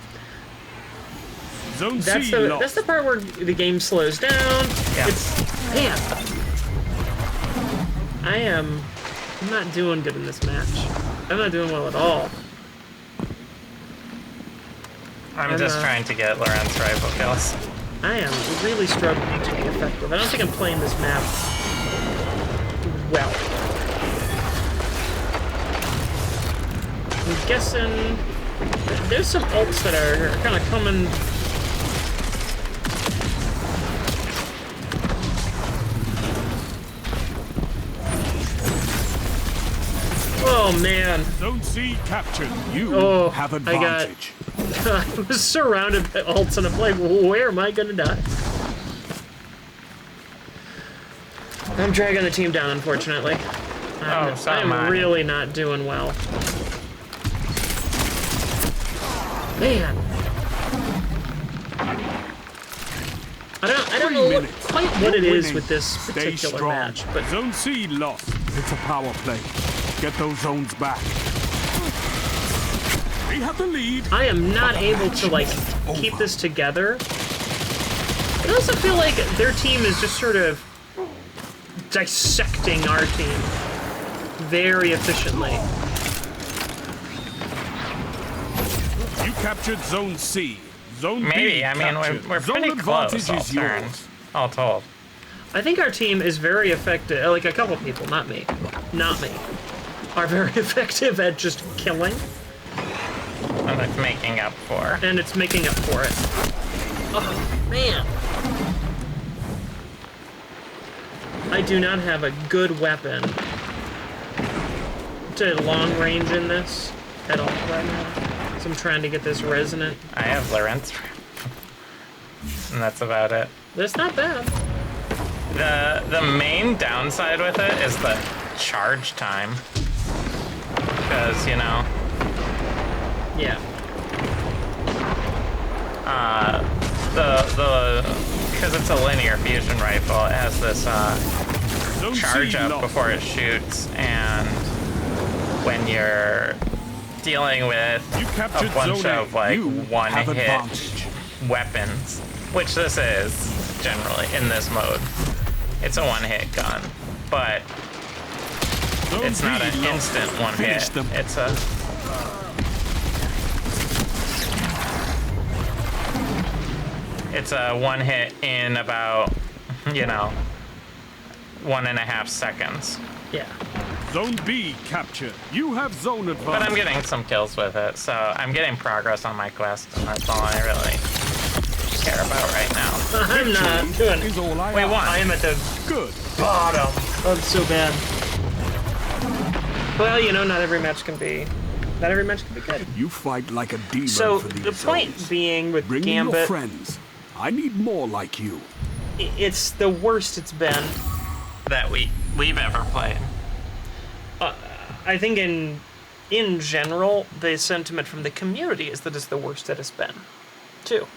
Zone
That's
C
the
lost.
that's the part where the game slows down.
Yeah.
Man. I'm not doing good in this match. I'm not doing well at all.
I'm just trying to get Lorentz rifle kills.
I am really struggling to be effective. I don't think I'm playing this map well. I'm guessing there's some ults that are kind of coming. Oh man.
Zone C captured. You
Oh,
have
I got-
advantage.
I was surrounded by ults and I'm like, where am I gonna die? I'm dragging the team down, unfortunately.
So am I.
I'm really not doing well. Man. I don't know
3 minutes.
quite what it
You're
is
winning.
with this
Stay
particular
strong.
match, but
Zone C lost. It's a power play. Get those zones back. We have the lead.
I am not able to, like, keep this together. I also feel like their team is just sort of dissecting our team very efficiently.
You captured Zone C. Zone B
Maybe. I mean,
captured.
we're
Zone
pretty close
advantage
all
is yours.
turns. All told.
I think our team is very effective, like a couple people, not me, are very effective at just killing,
And it's making up for.
and it's making up for it. Oh, man. I do not have a good weapon to long range in this at all right now. So I'm trying to get this resonant.
I have Lorentz. And that's about it.
That's not bad.
The main downside with it is the charge time. Because, you know,
Yeah.
because it's a linear fusion rifle, it has this
Zone
charge
C
up
lost.
before it shoots, and when you're dealing with
You
a
captured
bunch
Zone A.
of like
You
one
have
hit
advantage.
weapons, which this is generally in this mode, it's a one hit gun, but
Zone
it's not
B
an
lost.
instant one
Finish
hit.
them.
It's a one hit in about, you know, 1.5 seconds.
Yeah.
Zone B captured. You have zone advantage.
But I'm getting some kills with it, so I'm getting progress on my quest, and that's all I really care about right now.
I'm not doing
Is all I
We
ask.
won.
I am at the
Good.
bottom. Oh, it's so bad. Well, you know, not every match can be good.
You fight like a demon
So
for these
the point
zones.
being with
Bring me your
Gambit,
friends. I need more like you.
it's the worst it's been.
That we've ever played.
I think in general, the sentiment from the community is that it's the worst that it's been, too.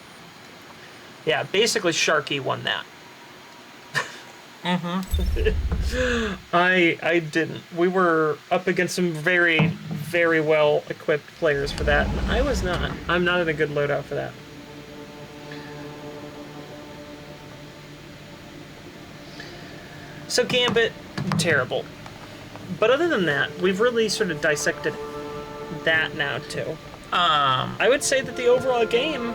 Yeah, basically Sharky won that. I didn't. We were up against some very, very well equipped players for that. And I was not. I'm not in a good loadout for that. So Gambit, terrible. But other than that, we've really sort of dissected that now too. I would say that the overall game,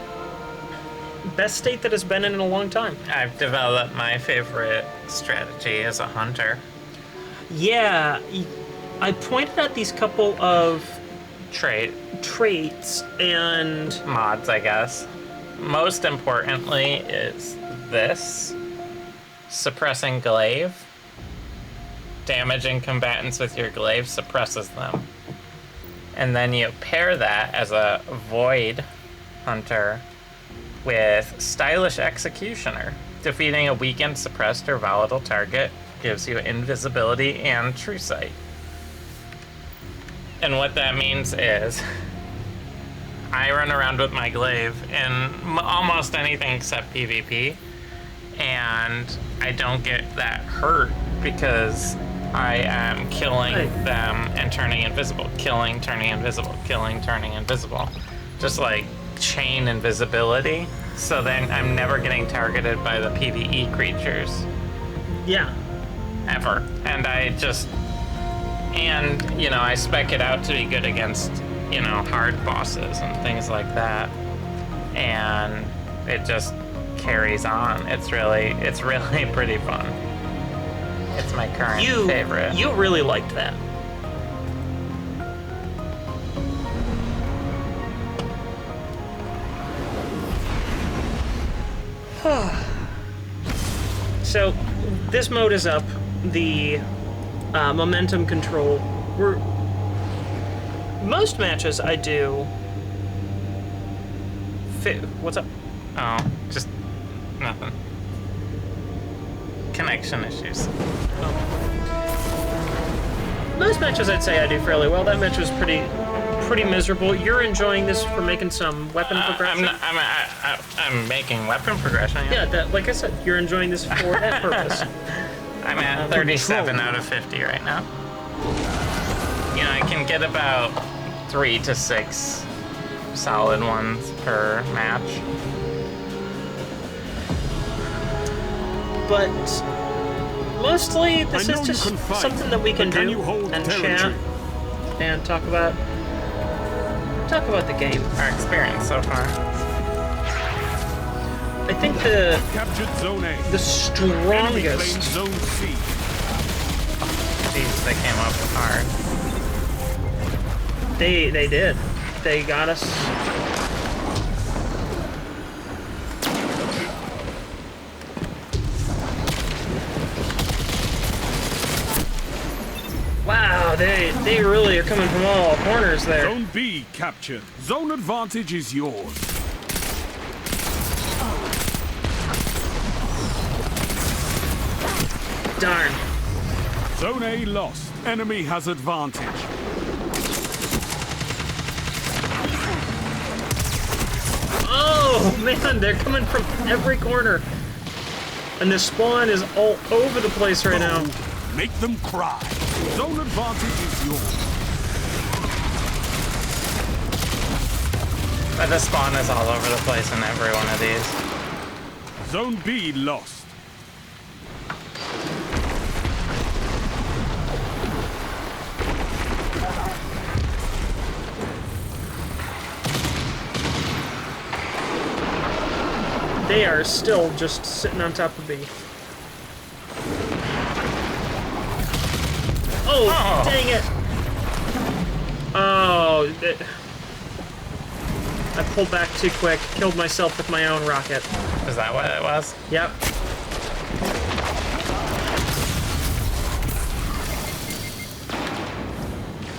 best state that it's been in a long time.
I've developed my favorite strategy as a hunter.
Yeah, I pointed out these couple of traits, and
Mods, I guess. Most importantly is this. Suppressing glaive. Damaging combatants with your glaive suppresses them. And then you pair that as a void hunter with stylish executioner. Defeating a weakened, suppressed, or volatile target gives you invisibility and true sight. And what that means is I run around with my glaive in almost anything except PvP, and I don't get that hurt because I am killing
Right.
them and turning invisible. Killing, turning invisible. Killing, turning invisible. Just like chain invisibility. So then I'm never getting targeted by the PvE creatures.
Yeah.
Ever. And I just... And, you know, I spec it out to be good against, you know, hard bosses and things like that. And it just carries on. It's really pretty fun. It's my current favorite.
You really liked that. So, this mode is up. The momentum control. Most matches I do. What's up?
Oh, just nothing. Connection issues.
Most matches I'd say I do fairly well. That match was pretty miserable. You're enjoying this for making some weapon progression?
I'm making weapon progression.
Yeah, like I said, you're enjoying this for that purpose.
I'm at 37 out of 50 right now. You know, I can get about 3 to 6 solid ones per match.
But mostly this is just something that we can do and chat and talk about the game.
Our experience so far.
I think the
Captured Zone A.
the
Enemy claimed
strongest
Zone C.
Jeez, they came up hard.
they did. They got us. Wow, they really are coming from all corners there.
Zone B captured. Zone advantage is yours.
Darn.
Zone A lost. Enemy has advantage.
Oh man, they're coming from every corner. And the spawn is all over the place right now.
Make them cry. Zone advantage is yours.
But the spawn is all over the place in every one of these.
Zone B lost.
They are still just sitting on top of B. Oh, dang it! Oh, I pulled back too quick. Killed myself with my own rocket.
Is that what it was?
Yep.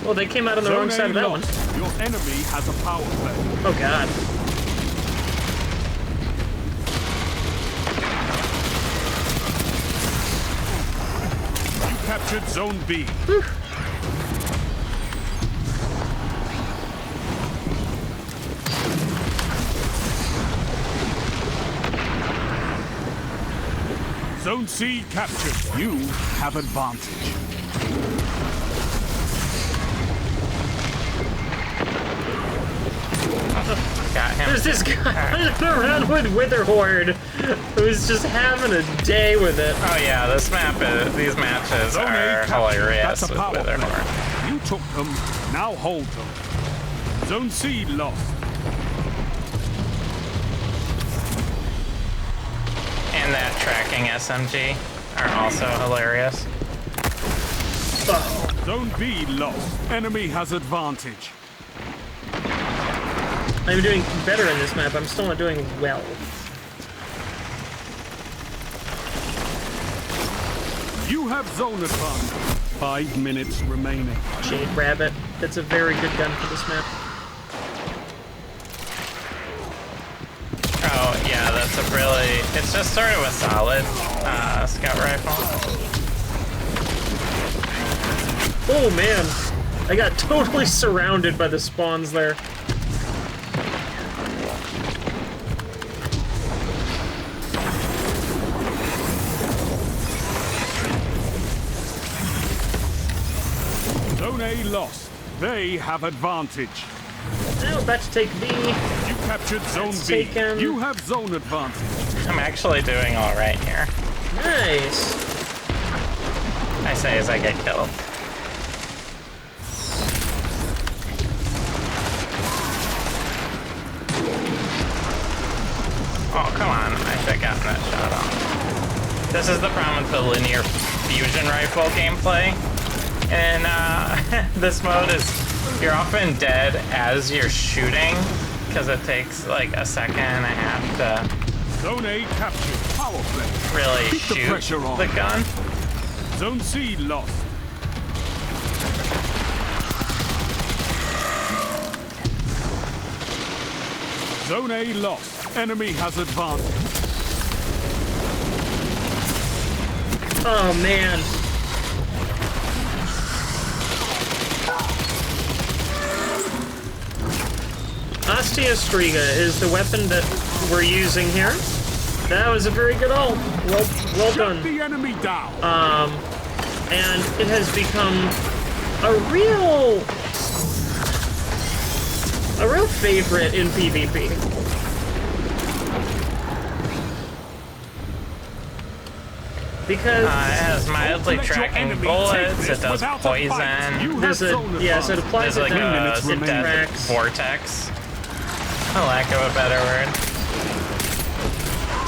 Well, they came out on the wrong side of that one.
Your enemy has a power play.
Oh god.
You captured Zone B.
Whew.
Zone C captured. You have advantage.
Got him.
There's this guy running around with Wither Horde who's just having a day with it.
Oh yeah, this map is, these matches
Zone A
are
captured.
hilarious
That's a
with
power
Wither
play.
Horde.
You took them, now hold them. Zone C lost.
And that tracking SMG are also hilarious.
Oh,
Zone B lost. Enemy has advantage.
I'm doing better in this map. I'm still not doing well.
You have zone advantage. 5 minutes remaining.
Jade Rabbit. That's a very good gun for this map.
Oh yeah, that's a really, it's just sort of a solid scout rifle.
Oh man, I got totally surrounded by the spawns there.
A lost. They have advantage.
Now about to take B.
You captured Zone
That's
B.
taken.
You have zone advantage.
I'm actually doing all right here.
Nice.
I say as I get killed. Oh, come on. I should have gotten that shot off. This is the problem with the linear fusion rifle gameplay. And this mode is you're often dead as you're shooting because it takes like a second and a half to
Zone A captured. Power play.
really
Keep the
shoot
pressure on.
the gun.
Zone C lost. Zone A lost. Enemy has advantage.
Oh man. Ostia Striga is the weapon that we're using here. That was a very good ult. Well
Shut
done.
the enemy down.
And it has become a real favorite in PvP. Because
It has mildly
Don't let your
tracking
enemy
bullets.
take
It
this
does
without a fight.
poison.
You
there's
have
a
zone
yes, it
advantage.
applies
There's like
it
a
minutes remaining.
tracks.
vortex. For lack of a better word.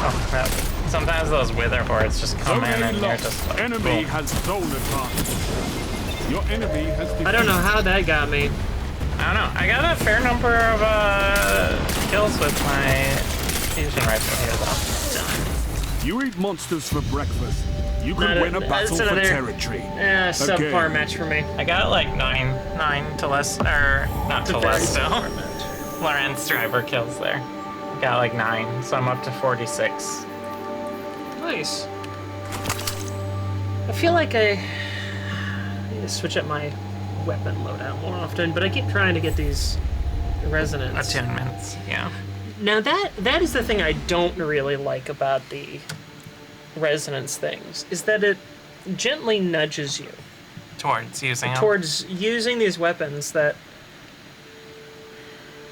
Oh, that, sometimes those wither hordes just come
Zone
in
A
and you're
lost.
just like,
Enemy
boom.
has zone advantage. Your enemy has defeated.
I don't know how that got me.
I don't know. I got a fair number of kills with my fusion rifle here, though.
You eat monsters for breakfast. You
Not
can
a-
win a battle
that's
for
another-
territory.
Subpar
Again.
match for me.
I got like nine to less, or not
It's a
to
very
less,
subpar
so.
match.
Lawrence driver kills there. Got like 9, so I'm up to 46.
Nice. I feel like I need to switch up my weapon loadout more often, but I keep trying to get these resonance.
Attunements, yeah.
Now that is the thing I don't really like about the resonance things, is that it gently nudges you
Towards using them.
towards using these weapons that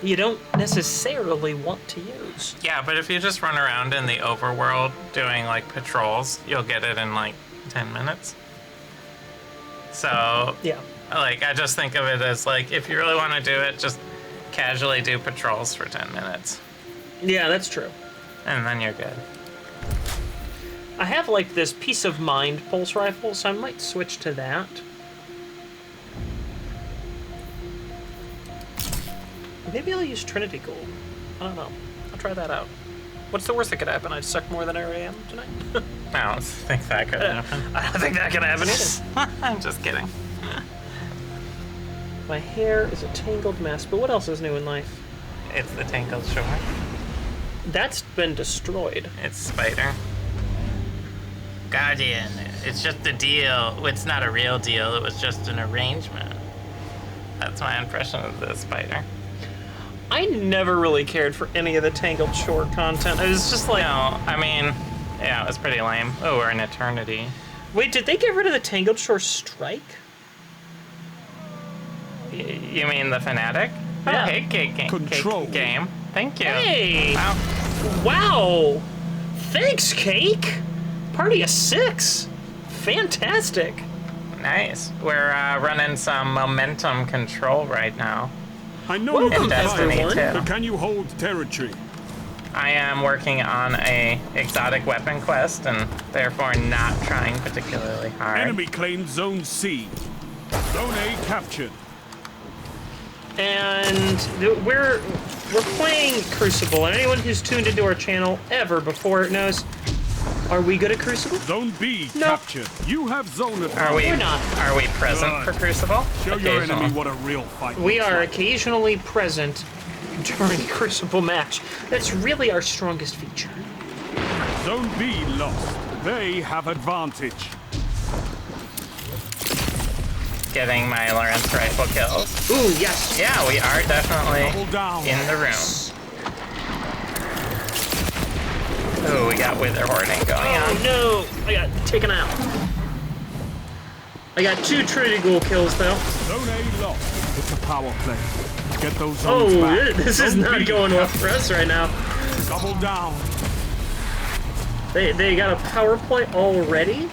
you don't necessarily want to use.
Yeah, but if you just run around in the overworld doing like patrols, you'll get it in like 10 minutes. So,
Yeah.
like, I just think of it as like, if you really want to do it, just casually do patrols for 10 minutes.
Yeah, that's true.
And then you're good.
I have like this Peace of Mind pulse rifle, so I might switch to that. Maybe I'll use Trinity Gold. I don't know. I'll try that out. What's the worst that could happen? I suck more than I already am tonight?
I don't think that could happen.
I don't think that can happen either.
I'm just kidding.
My hair is a tangled mess, but what else is new in life?
It's the Tangled Shore.
That's been destroyed.
It's Spider. Guardian, it's just a deal. It's not a real deal, it was just an arrangement. That's my impression of the Spider.
I never really cared for any of the Tangled Shore content. It was just like,
No, I mean, yeah, it was pretty lame. Oh, we're in Eternity.
wait, did they get rid of the Tangled Shore strike?
You mean the Fanatic?
Yeah.
Oh, hey,
Control.
game. Thank you.
Hey!
Wow.
Wow! Thanks, Cake! Party of 6! Fantastic!
Nice. We're running some momentum control right now.
I know you
Welcome,
can
Destiny
fight,
everyone.
too.
but can you hold territory?
I am working on a exotic weapon quest and therefore not trying particularly hard.
Enemy claimed Zone C. Zone A captured.
And we're playing Crucible, and anyone who's tuned into our channel ever before knows, are we good at Crucible?
Zone B
No.
captured. You have zone advantage.
Are we?
We're not.
Are we present
Good.
for Crucible?
Show your
Occasional.
enemy what a real fight
We
looks
are
like.
occasionally present during Crucible match. That's really our strongest feature.
Zone B lost. They have advantage.
Getting my Lawrence rifle kills.
Ooh, yes.
Yeah, we are definitely
Double down.
in the room. Oh, we got wither hoarding going
Oh
on.
no, I got taken out. I got 2 Trinity Ghoul kills though.
Zone A lost. It's a power play. Get those zones
Oh,
back.
this is
Zone
not
B
going well
captured.
for us right now.
Double down.
They got a power play already?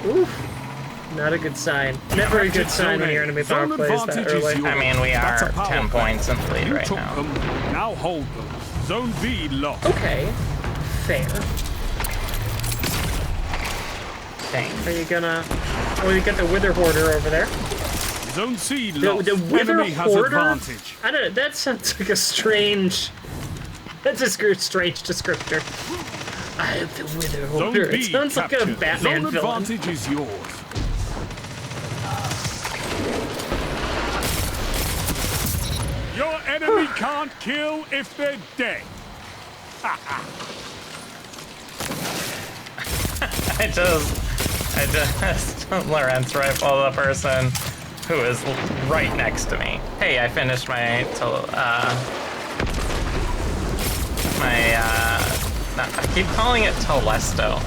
Oof. Not a good sign. Never a good sign when your enemy power plays that early.
I mean, we
That's
are
a power
10
play.
points in the lead
You
right
took
now.
them. Now hold them. Zone B lost.
Okay. Fair.
Dang.
Are you gonna... Oh, you got the Wither Hoarder over there.
Zone C
The
lost.
Wither
Enemy has
Hoarder?
advantage.
I don't know, that sounds like a strange... That's a strange descriptor. I have the Wither
Zone
Hoarder.
B
It sounds like a
captured.
Batman
Zone
villain.
advantage is yours. Your enemy can't kill if they're dead.
I just Lawrence rifle the person who is right next to me. Hey, I finished I keep calling it Telesto.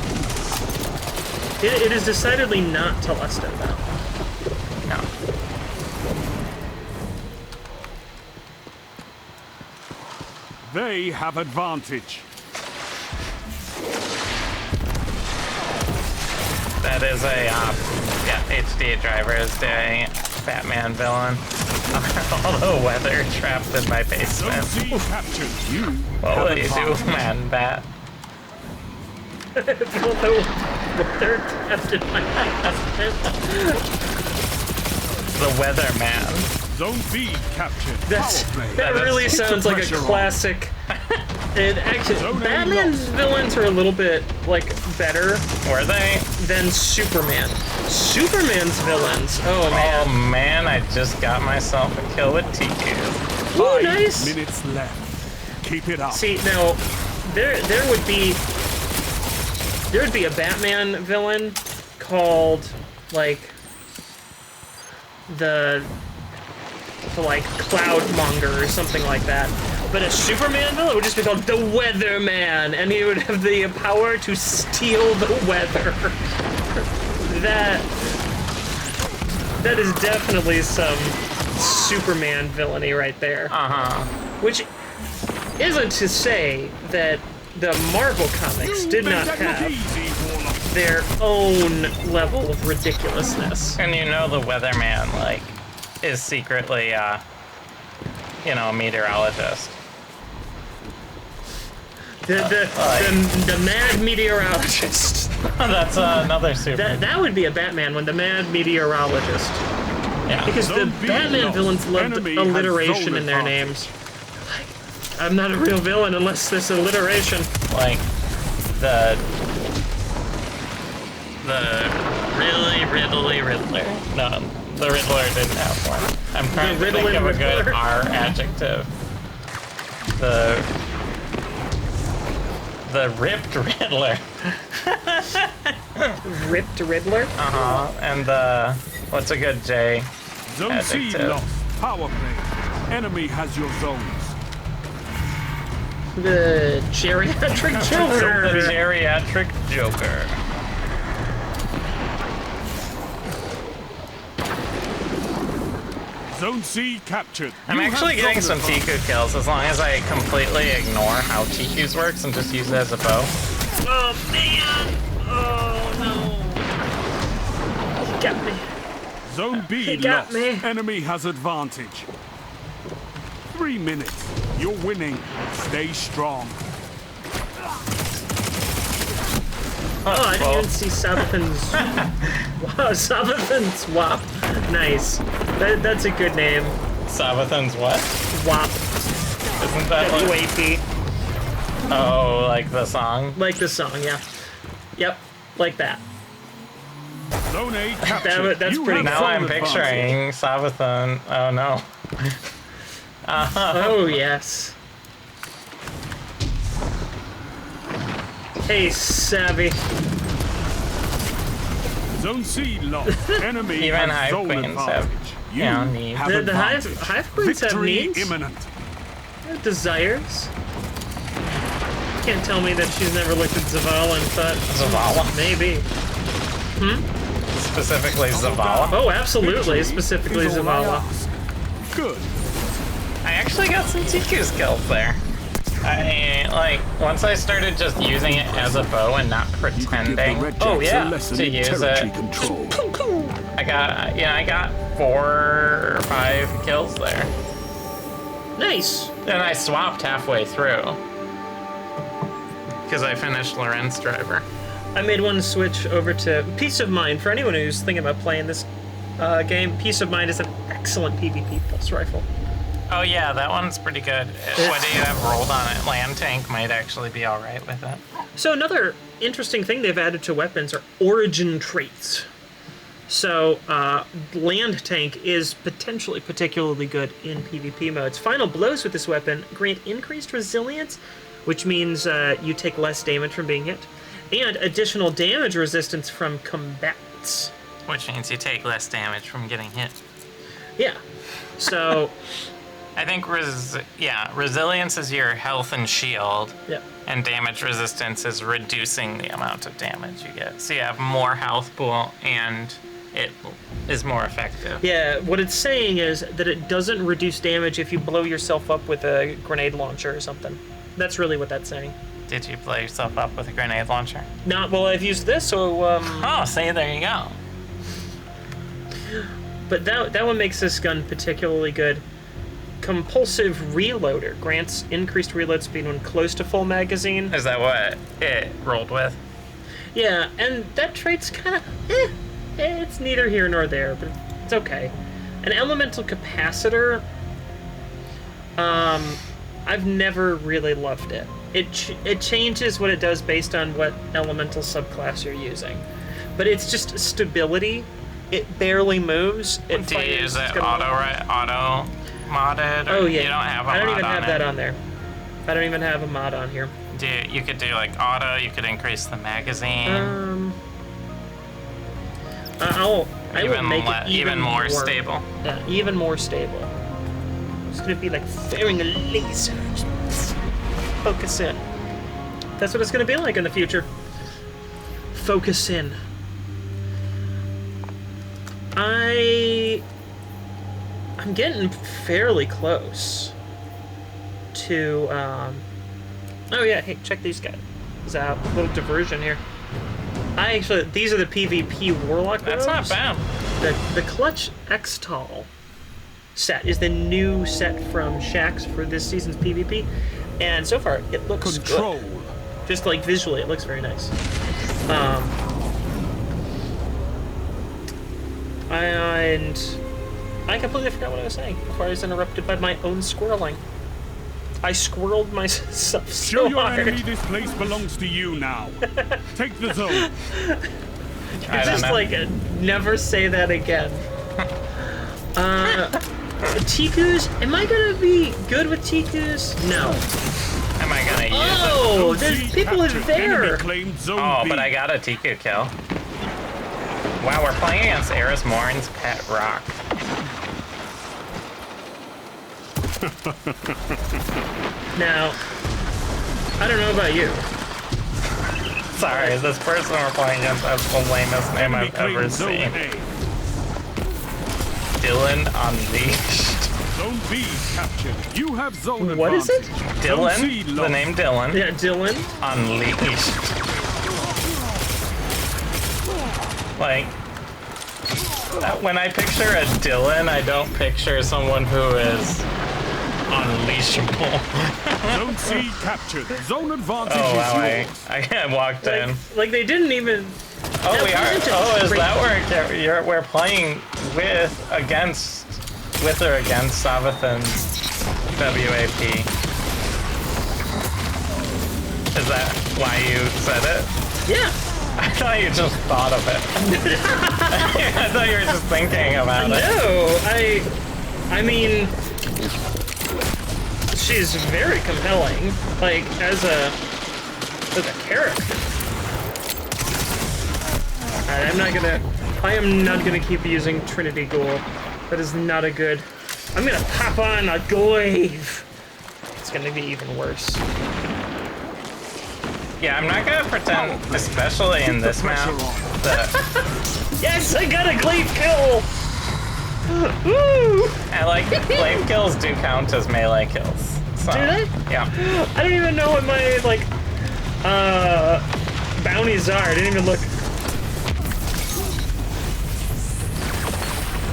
It is decidedly not Telesto, though.
No.
They have advantage.
That is a, yeah, HD driver is doing Batman villain. All the weather trapped in my
Zone
basement.
C captured. You
What
have
will you do,
advantage.
man, Bat?
They're trapped in my
The weatherman.
Zone B captured.
That's,
Power play.
that really
Keep the
sounds like a
pressure on.
classic. And actually,
Zone A
Batman's
lost.
villains are a little bit, like, better
Were they?
than Superman. Superman's villains, oh
Oh
man.
man, I just got myself a kill with TQ.
Ooh,
5
nice.
minutes left. Keep it up.
See, now, there would be a Batman villain called, like, the like, Cloudmonger or something like that. But a Superman villain would just be called the Weatherman, and he would have the power to steal the weather. That is definitely some Superman villainy right there.
Uh-huh.
Which isn't to say that the Marvel comics did not
Make that look
have
easy, Warlocks.
their own level of ridiculousness.
And you know the weatherman, like, is secretly, you know, a meteorologist.
The mad meteorologist.
That's another super.
That would be a Batman one, the mad meteorologist.
Yeah.
Because the
Zone B
Batman
lost.
villains loved
Enemy has
alliteration
zone
in their
advantage.
names. I'm not a real villain unless there's alliteration.
Like, the really riddly Riddler. No, the Riddler didn't have one. I'm trying to think
Riddlin'
of a good
Riddler.
R adjective. The ripped Riddler.
Ripped Riddler?
Uh-huh. And the, what's a good J?
Zone C
Adjective.
lost. Power play. Enemy has your zones.
The geriatric
The
Joker.
geriatric Joker.
Zone C captured.
I'm
You
actually
have
getting
zone
some
advantage.
Tiku kills as long as I completely ignore how Tiku's works and just use it as a bow.
Oh man! Oh no! He got me.
Zone B
He got
lost.
me.
Enemy has advantage. 3 minutes. You're winning. Stay strong.
Oh, I didn't even see Sabathan's. Wow, Sabathan's WAP. Nice. That's a good name.
Sabathan's what?
WAP.
Isn't that like,
WAP.
oh, like the song?
Like the song, yeah. Yep, like that.
Zone A captured.
that's
You
pretty
have
Now
zone
I'm
advantage.
picturing Sabathan. Oh no.
Oh, yes. Hey, Savvy.
Zone C lost. Enemy
Even
has
Hive
zone
Queens have,
advantage. You
you know, needs.
have
The
advantage.
Hive Queens have
Victory
needs?
imminent.
Desires? Can't tell me that she's never looked at Zavala and thought,
Zavala?
maybe.
specifically Zavala.
Oh, absolutely,
Victory
specifically
is all I
Zavala.
ask. Good.
I actually got some TQ skills there. Once I started just using it as a bow and not
You could give the
pretending
Red
Oh,
Jacks
yeah,
a lesson
to
in
use
territory
it.
control.
I got 4 or 5 kills there.
Nice.
Then I swapped halfway through. Because I finished Lorenz Driver.
I made one switch over to Peace of Mind. For anyone who's thinking about playing this game, Peace of Mind is an excellent PvP pulse rifle.
Oh yeah, that one's pretty good. What do you have rolled on it? Land tank might actually be alright with it.
So another interesting thing they've added to weapons are origin traits. So land tank is potentially particularly good in PvP modes. Final blows with this weapon grant increased resilience, which means you take less damage from being hit, and additional damage resistance from combatants.
Which means you take less damage from getting hit.
Yeah. So
I think resilience is your health and shield,
yeah.
and damage resistance is reducing the amount of damage you get. So you have more health pool, and it is more effective.
Yeah, what it's saying is that it doesn't reduce damage if you blow yourself up with a grenade launcher or something. That's really what that's saying.
Did you blow yourself up with a grenade launcher?
Not well. I've used this, so
Oh, see, there you go.
but that one makes this gun particularly good. Compulsive Reloader grants increased reload speed when close to full magazine.
Is that what it rolled with?
Yeah, and that trait's kind of it's neither here nor there, but it's okay. An Elemental Capacitor, I've never really loved it. It changes what it does based on what elemental subclass you're using, but it's just stability. It barely moves. It
Do you
fires,
use
it's
it
got
auto modded? Or
Oh yeah.
You don't have a
I don't
mod
even
on
have
it?
that on there. I don't even have a mod on here.
You could do like auto. You could increase the magazine.
I will make it
even more stable.
Yeah, even more stable. It's gonna be like firing a laser. Focus in. That's what it's gonna be like in the future. Focus in. I'm getting fairly close to oh yeah, hey, check these guys out. A little diversion here. These are the PvP Warlock
That's not
robes.
bad.
The Clutch X-Tall set is the new set from Shaxx for this season's PvP, and so far it looks
Control.
good. Just like visually, it looks very nice. And I completely forgot what I was saying before I was interrupted by my own squirreling. I squirreled myself so
Show your
hard.
enemy this place belongs to you now. Take the zone.
I don't
Just
know.
like never say that again. Tikus? Am I gonna be good with Tikus? No.
Am I gonna use it?
Oh,
Zone
there's
C
people in
captured.
there.
Enemy claimed zone
Oh,
B.
but I got a TQ kill. Wow, we're playing against Eris Morin's Pet Rock.
Now, I don't know about you.
Sorry, this person we're playing against has the lamest name
Enemy
I've ever
claimed zone
seen.
A.
Dylan Unleashed.
Zone B captured. You have zone
What is it?
advantage. Zone C
Dylan, the
lost.
name Dylan,
Yeah, Dylan.
Unleashed. Like, when I picture a Dylan, I don't picture someone who is unleashable.
Zone C captured. Zone advantage
Oh wow,
is yours.
I walked in.
Like they didn't even.
Oh,
that
we are.
wasn't a
Oh, is
great-
that where we're playing with or against Savathun's WAP? Is that why you said it?
Yeah.
I thought you just thought of it. I thought you were just thinking about it.
No, I mean, she's very compelling, like as a character. Alright, I am not gonna keep using Trinity Ghoul. That is not a good. I'm gonna pop on a glaive. It's gonna be even worse.
Yeah, I'm not gonna pretend, especially in this map,
pressure on.
that
Yes, I got a glaive kill! Woo!
And like, glaive kills do count as melee kills. So,
Do they?
Yeah.
I don't even know what my, like, bounties are. I didn't even look.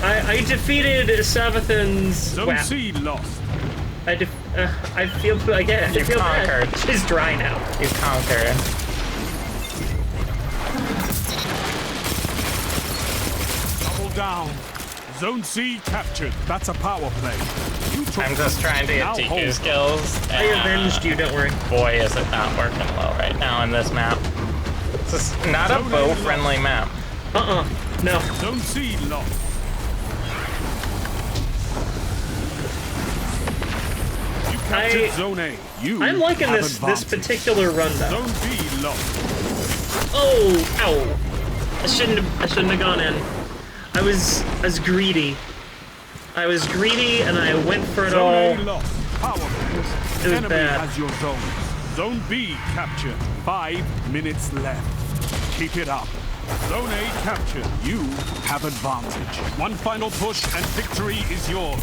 I defeated Savathan's
Zone C lost.
I feel again. I
You've
feel
conquered.
bad. She's dry now.
You've conquered.
Double down. Zone C captured. That's a power play. You took
I'm just trying to get
Now hold.
DQ skills.
I avenged you. Don't worry.
Boy, is it not working well right now in this map. This is not a bow-friendly map.
No.
Zone C lost. You captured Zone A.
I'm liking
have
this
advantage.
particular run though.
Zone B lost.
Oh, ow! I shouldn't have gone in. I was greedy. I was greedy and I went for it all.
Zone A lost. Power play.
It was
Enemy
bad.
has your zone. Zone B captured. 5 minutes left. Keep it up. Zone A captured. You have advantage. One final push and victory is yours.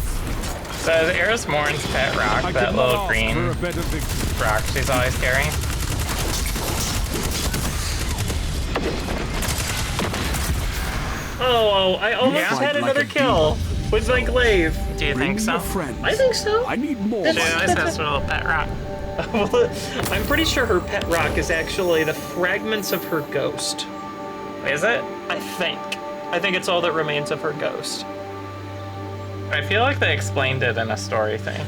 So is Eris Morn's pet rock,
I
that
cannot
little
ask
green
for a better victory.
rock she's always carrying?
Oh, I almost
Yeah.
had
Like
another
a
kill with my glaive.
Do you
Bring
think so?
your friends.
I think so.
I need more.
She always has a little pet rock.
I'm pretty sure her pet rock is actually the fragments of her ghost.
Is it?
I think it's all that remains of her ghost.
I feel like they explained it in a story thing.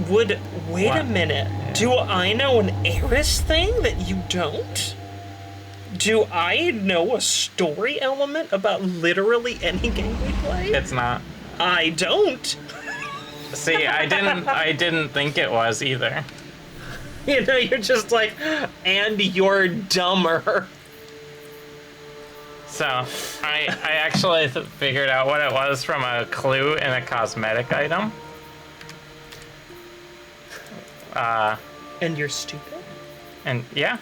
Wait
What?
a minute. Do I know an Eris thing that you don't? Do I know a story element about literally any game we play?
It's not.
I don't.
See, I didn't think it was either.
You know, you're just like, and you're dumber.
So, I actually figured out what it was from a clue in a cosmetic item.
And you're stupid?
And yeah.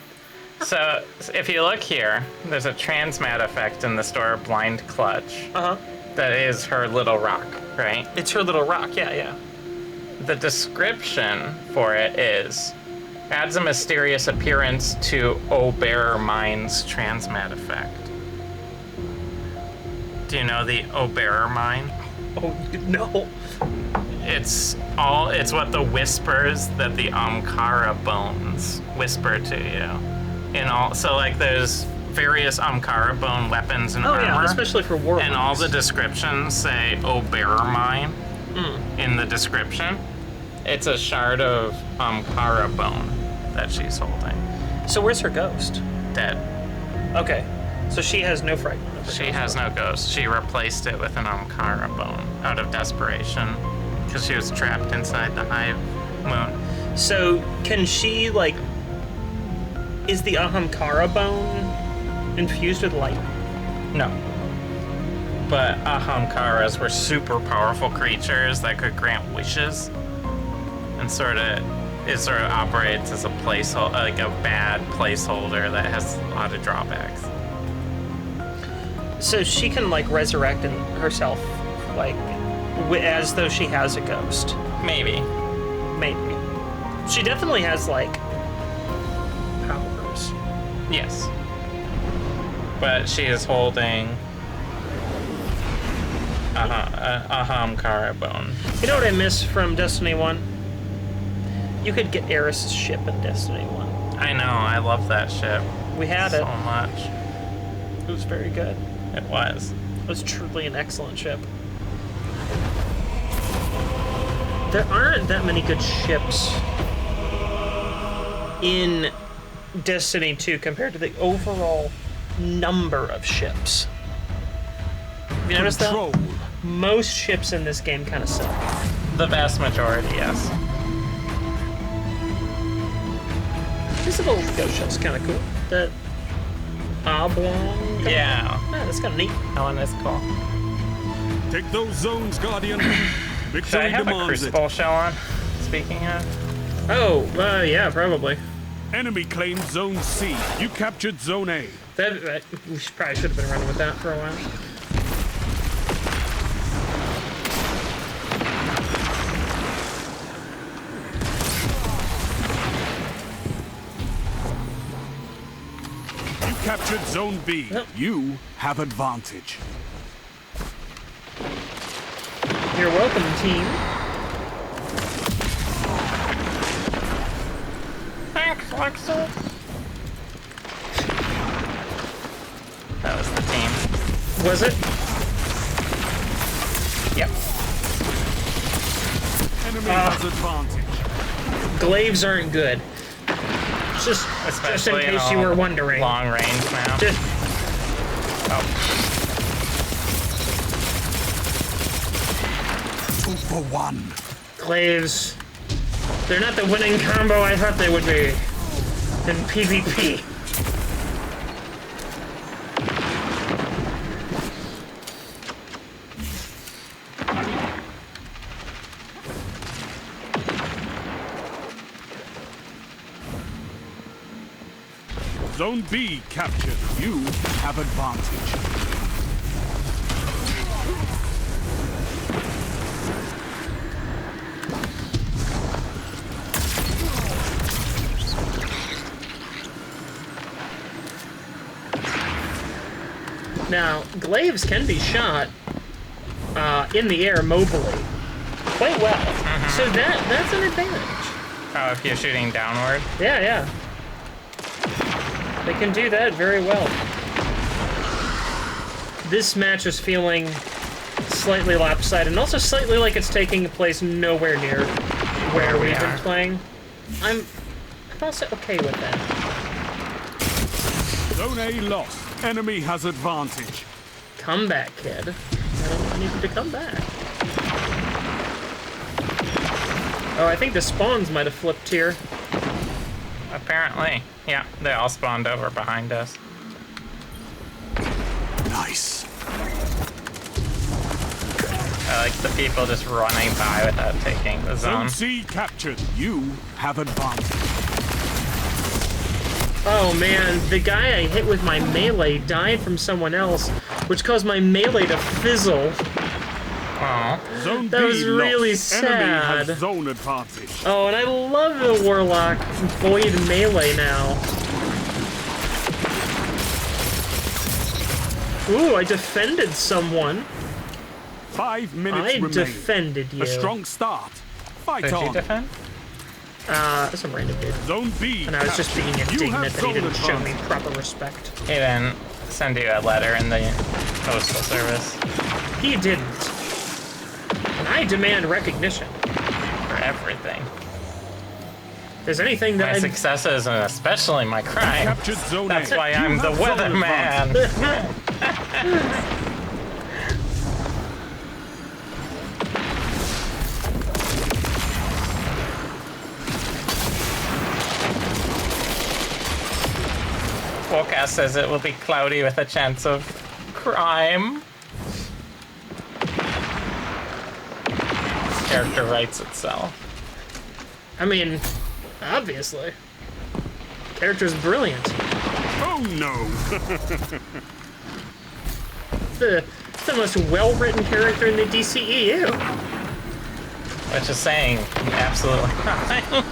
So, if you look here, there's a transmat effect in the store Blind Clutch.
Uh-huh.
That is her little rock, right?
It's her little rock, yeah.
The description for it is adds a mysterious appearance to Obearer Mine's transmat effect. Do you know the Obearer Mine?
Oh, no.
It's what the whispers that the Amkara bones whisper to you. So like there's various Amkara bone weapons and
Oh,
armor.
yeah, especially for Warlocks.
And all the descriptions say Obearer Mine in the description. It's a shard of Amkara bone that she's holding.
So where's her ghost?
Dead.
Okay. So she has no fragment of her
She
ghost.
has no ghost. She replaced it with an Amkara bone out of desperation because she was trapped inside the hive moon.
So can she, like... Is the Ahamkara bone infused with light?
No. But Ahamkaras were super powerful creatures that could grant wishes. And it sort of operates as a placeholder, like a bad placeholder that has a lot of drawbacks.
So she can, like, resurrect herself, like, as though she has a ghost.
Maybe.
Maybe. She definitely has, like, powers.
Yes. But she is holding a Ahamkara bone.
You know what I miss from Destiny 1? You could get Eris' ship in Destiny 1.
I know, I love that ship
We had
so
it.
much.
It was very good.
It was.
It was truly an excellent ship. There aren't that many good ships in Destiny 2 compared to the overall number of ships. Have you noticed that?
Control.
Most ships in this game kind of suck.
The vast majority, yes.
This little ghost ship's kind of cool. The oblong.
Yeah.
Yeah, that's kind of neat.
That one is cool.
Take those zones, Guardian.
Should I
Victory
have a
demands it.
Crucible shell on? Speaking of.
Oh, yeah, probably.
Enemy claimed Zone C. You captured Zone A.
We probably should have been running with that for a while.
You captured Zone B.
Yep.
You have advantage.
You're welcome, team.
Thanks, Lexi. That was the team.
Was it?
Yep.
Enemy has advantage.
Glaives aren't good. Just in
Especially
case you were wondering.
Long range now.
Just,
Oh,
2 for 1.
glaives. They're not the winning combo I thought they would be in PvP.
Zone B captured. You have advantage.
Now, glaives can be shot in the air mobily quite well. So that's an advantage.
oh, if you're shooting downward.
Yeah, yeah. They can do that very well. This match is feeling slightly lopsided, and also slightly like it's taking place nowhere near where
we
we've been
are.
playing. I'm also okay with that.
Zone A lost. Enemy has advantage.
Come back, kid. I don't need you to come back. Oh, I think the spawns might have flipped here.
Apparently. Yeah, they all spawned over behind us.
Nice.
I like the people just running by without taking the zone.
Zone C captured. You have advantage.
Oh man, the guy I hit with my melee died from someone else, which caused my melee to fizzle.
Oh,
Zone
That
B
was really
lost. Enemy
sad.
has zone advantage.
Oh, and I love the Warlock Void melee now. Ooh, I defended someone.
5 minutes
I
remain.
defended you.
A strong start. Fight
did you
on.
defend?
Some random dude.
Zone B.
And I was just being
captured. You
indignant
have
that he
zone
didn't show me
advantage.
proper respect.
He didn't send you a letter in the postal service
He didn't. And I demand recognition.
for everything.
If there's anything
My
that I'm...
successes and especially my crime.
Captured zone
That's
A.
why
You
I'm the
have zone advantage.
weatherman. Forecast says it will be cloudy with a chance of crime. Character writes itself.
I mean, obviously. Character's brilliant.
Oh no.
It's the most well-written character in the DCEU.
Which is saying absolutely nothing.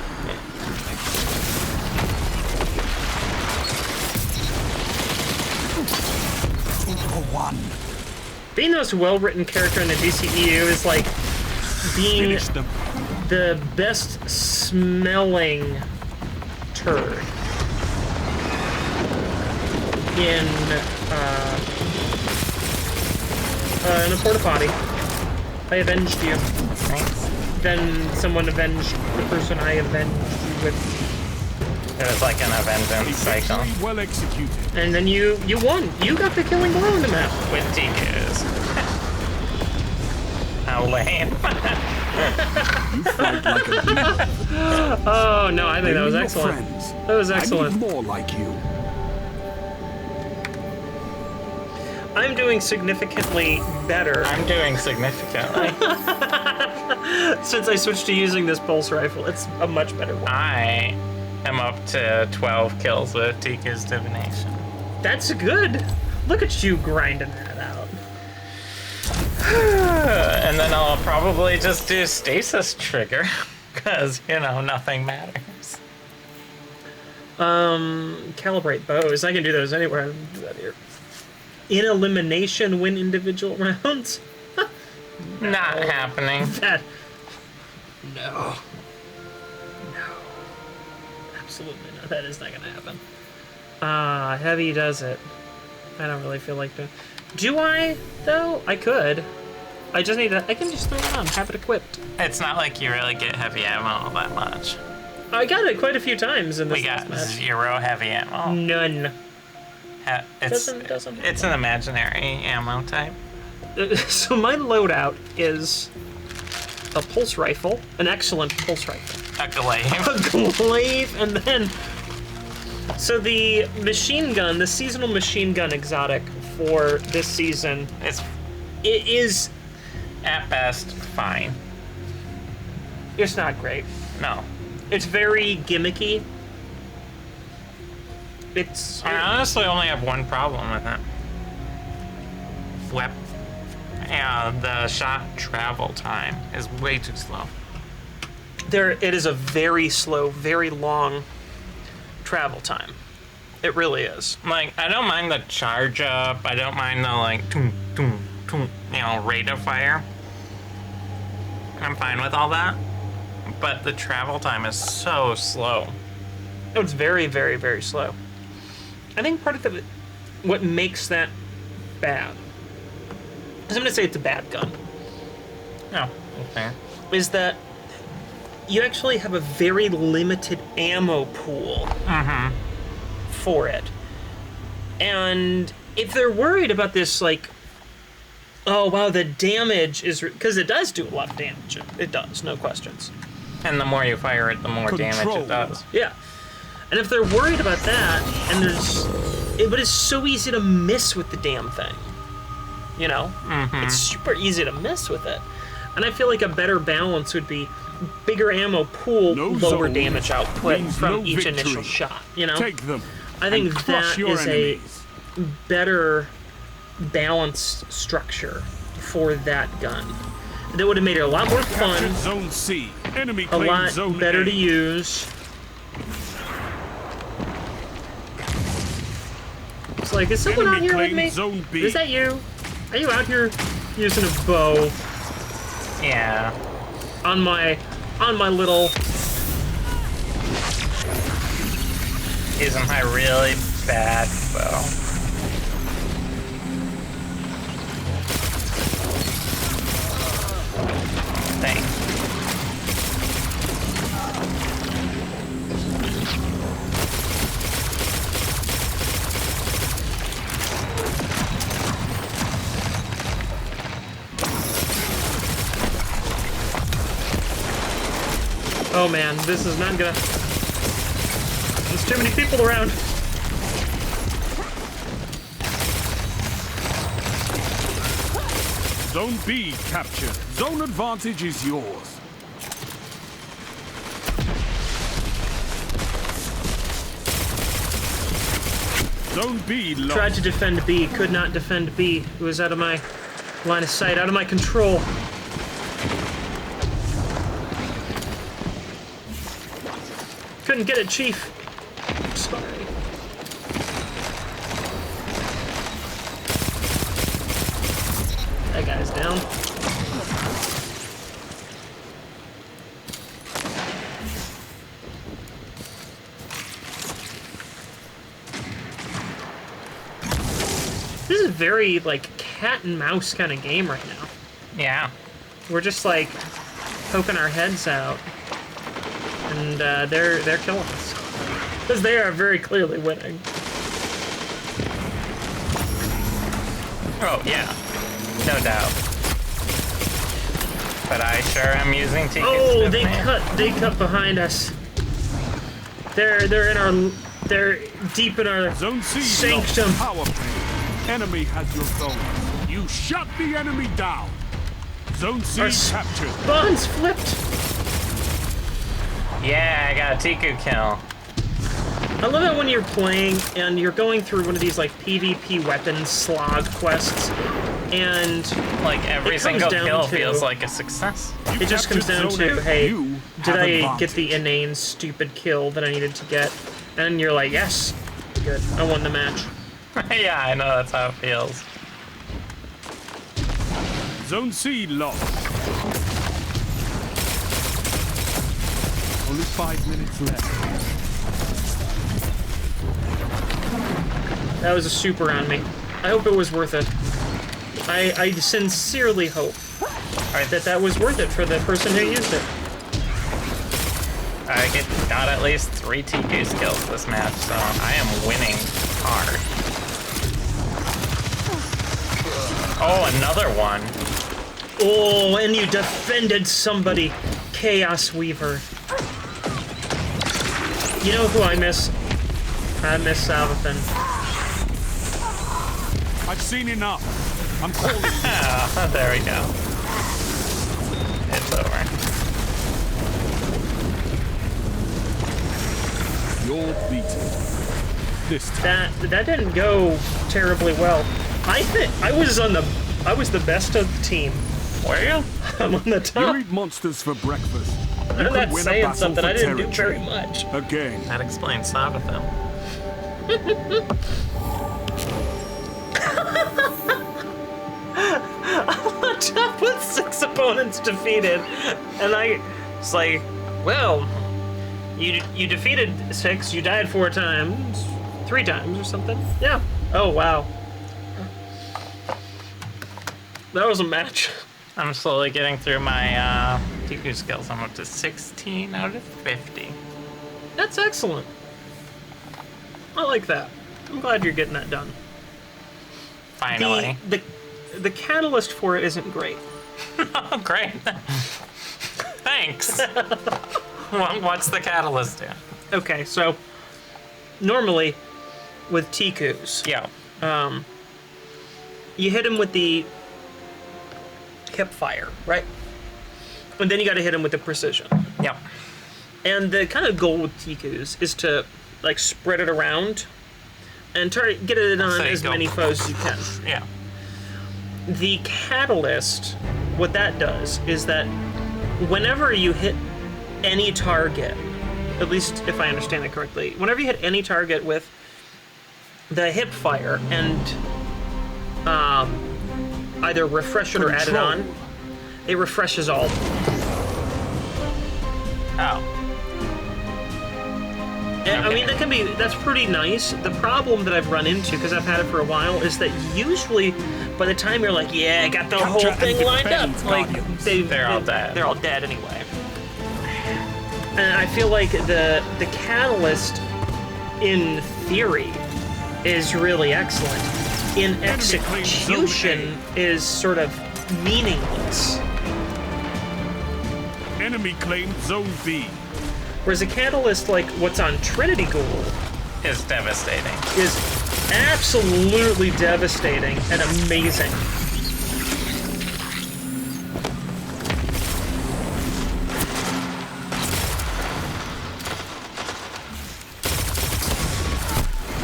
2 for 1.
Being the most well-written character in the DCEU is like being
Finish them.
the best smelling turd in a porta potty. I avenged you.
Thanks.
Then someone avenged the person I avenged you with.
It was like an avengance cycle
Victory well executed.
And then you won. You got the killing blow in the map.
with TQs. How lame.
You fight like a hero.
Oh no, I think that was
Your
excellent.
friends.
That was
I
excellent.
need more like you.
I'm doing significantly better
I'm doing significantly.
since I switched to using this pulse rifle. It's a much better one.
I I'm up to 12 kills with Tiku's divination.
That's good. Look at you grinding that out.
And then I'll probably just do stasis trigger, because, you know, nothing matters.
Calibrate bows. I can do those anywhere. I can do that here. In elimination, win individual rounds.
Not happening.
That. No. Absolutely not. That is not going to happen. Heavy does it. I don't really feel like to. Do I, though? I could. I just need to. I can just throw it on, have it equipped.
It's not like you really get heavy ammo all that much.
I got it quite a few times in this
We got
match.
0 heavy ammo.
None.
It's an imaginary ammo type.
So my loadout is a pulse rifle, an excellent pulse rifle.
A glaive.
A glaive, and then... So the machine gun, the seasonal machine gun exotic for this season, it is...
At best, fine.
It's not great.
No.
It's very gimmicky.
I honestly only have one problem with it. Yeah, the shot travel time is way too slow.
It is a very slow, very long travel time. It really is.
Like, I don't mind the charge up. I don't mind the, like, toom, toom, toom, you know, rate of fire. I'm fine with all that. But the travel time is so slow.
It's very, very, very slow. I think part of what makes that bad, because I'm going to say it's a bad gun,
Oh, okay.
is that you actually have a very limited ammo pool for it. And if they're worried about this, like, oh, wow, the damage is... Because it does do a lot of damage. It does, no questions.
And the more you fire it, the more damage it does.
Yeah. And if they're worried about that, and but it's so easy to miss with the damn thing. You know? It's super easy to miss with it. And I feel like a better balance would be bigger ammo pool, lower damage output from each initial shot. You know?
Take them.
I think that is a better balanced structure for that gun. That would have made it a lot more fun.
Zone C. Enemy
a lot
zone
better
A.
to use. It's like, is someone out here with me?
Zone B.
Is that you? Are you out here using a bow?
Yeah.
On my little...
Using my really bad bow. Thanks.
Oh man, this is not gonna... There's too many people around.
Zone B captured. Zone advantage is yours. Zone B lost.
Tried to defend B, could not defend B. It was out of my line of sight, out of my control. Couldn't get it, Chief. Sorry. That guy's down. This is very, like, cat and mouse kind of game right now.
Yeah.
We're just, like, poking our heads out. And they're killing us. Because they are very clearly winning.
Oh, yeah. No doubt. But I sure am using Tiku's
Oh,
divination.
they cut behind us. They're deep in our
Zone C
sanctum.
lost. Power play. Enemy has your zone. You shut the enemy down. Zone C
Our
captured.
Bonds flipped.
Yeah, I got a Tiku kill.
I love it when you're playing and you're going through one of these like PvP weapon slog quests, and
Like every
It comes
single
down
kill
to-
feels like a success.
You
it just comes
captured
down
Zone
to,
A.
hey,
You
did
have
I
advantage.
get the inane stupid kill that I needed to get? And you're like, yes, good, I won the match.
Yeah, I know that's how it feels.
Zone C lost. Only 5 minutes left.
That was a super on me. I hope it was worth it. I sincerely hope that was worth it for the person who used it.
I got at least 3 TQ skills this match, so I am winning hard. Oh, another one.
Oh, and you defended somebody, Chaos Weaver. You know who I miss? I miss Salvathan.
I've seen enough. I'm calling.
Ah, there we go. It's over.
You're beaten. This time.
That didn't go terribly well. I was the best of the team.
Were you?
I'm on the
You
top.
eat monsters for breakfast. You
I'm
could
not
win a
saying
battle
something.
for
I didn't do
territory.
very much.
Again.
That explains Sabathil.
Top with 6 opponents defeated, and it's like, well, you defeated 6, you died 4 times, 3 times or something. Yeah. Oh wow. That was a match.
I'm slowly getting through my TQ skills. I'm up to 16 out of 50.
That's excellent. I like that. I'm glad you're getting that done.
Finally.
The catalyst for it isn't great.
Oh, great. Thanks. What's the catalyst do?
Okay, so normally with Tikus,
Yeah.
you hit him with the hip fire, right? And then you got to hit him with the precision.
Yep.
And the kind of goal with Tikus is to like spread it around and try to get it on
So you
as
go-
many foes as you can.
Yeah.
The catalyst, what that does is that whenever you hit any target, at least if I understand it correctly, whenever you hit any target with the hip fire and either refresh it or add it
Control.
on, it refreshes all.
Oh.
And, I
Okay.
mean, that's pretty nice. The problem that I've run into, because I've had it for a while, is that usually by the time you're like, yeah, I got the whole
Capture
thing
and
lined up,
defend,
like
Guardians.
They're all dead.
They're all dead anyway. And I feel like the catalyst, in theory, is really excellent. In execution, is sort of meaningless.
Enemy claimed Zone B.
Whereas a catalyst like what's on Trinity Ghoul
Is devastating.
is absolutely devastating and amazing.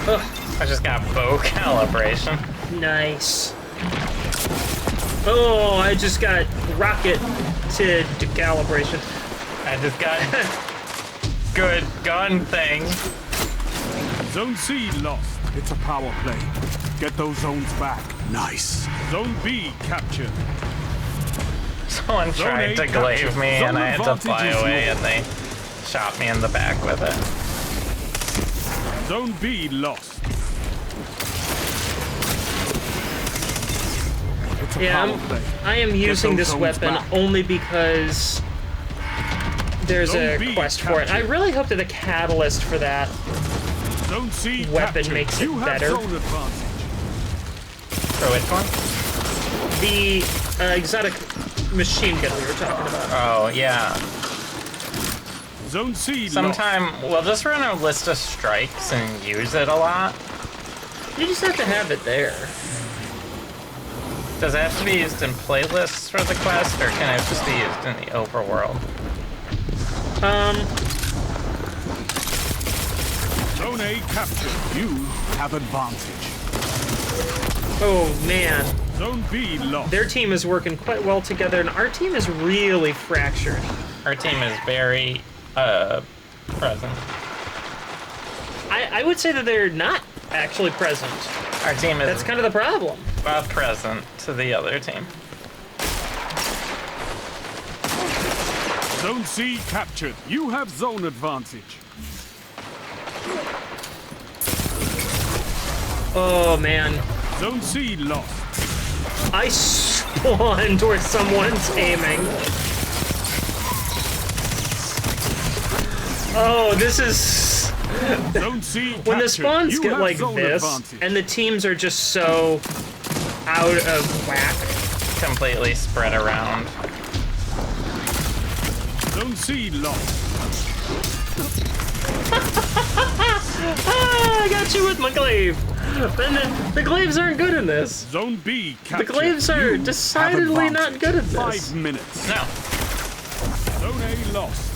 Ugh,
I just got bow calibration.
nice. Oh, I just got rocket to calibration.
I just got good gun thing.
Zone C lost. It's a power play. Get those zones back. Nice. Zone B captured.
Someone
Zone
tried
A
to glaive
captured.
me
Zone
and I had to
advantage
fly
is
away
yours.
and they shot me in the back with it.
Zone B lost. It's a
Yeah,
power play.
I am using
those
this
zones
weapon
back.
only because there's
Zone
a
B
quest for it. I
captured.
really hope that the catalyst for that
Zone C
weapon
captured.
makes it
You have
better.
zone advantage.
For which one?
the exotic machine gun we were talking about.
Oh, yeah.
Zone C lost.
Sometime we'll just run a list of strikes and use it a lot.
You just have to have it there.
Does it have to be used in playlists for the quest, or can it just be used in the overworld?
Zone A captured. You have advantage.
Oh man,
Zone B lost.
their team is working quite well together, and our team is really fractured.
Our team is very present.
I would say that they're not actually present.
Our team is
That's kind of the problem.
present to the other team.
Zone C captured. You have zone advantage.
Oh man,
Zone C lost.
I spawned where someone's aiming. Oh, this is...
Zone C captured.
When the spawns
You
get
have
like
zone
this,
advantage.
and the teams are just so out of whack.
Completely spread around.
Zone C lost.
Ah, I got you with my glaive. And the glaives aren't good in this.
Zone B captured.
The glaives are
You have
decidedly not
advantage.
good at this.
5 minutes.
No.
Zone A lost.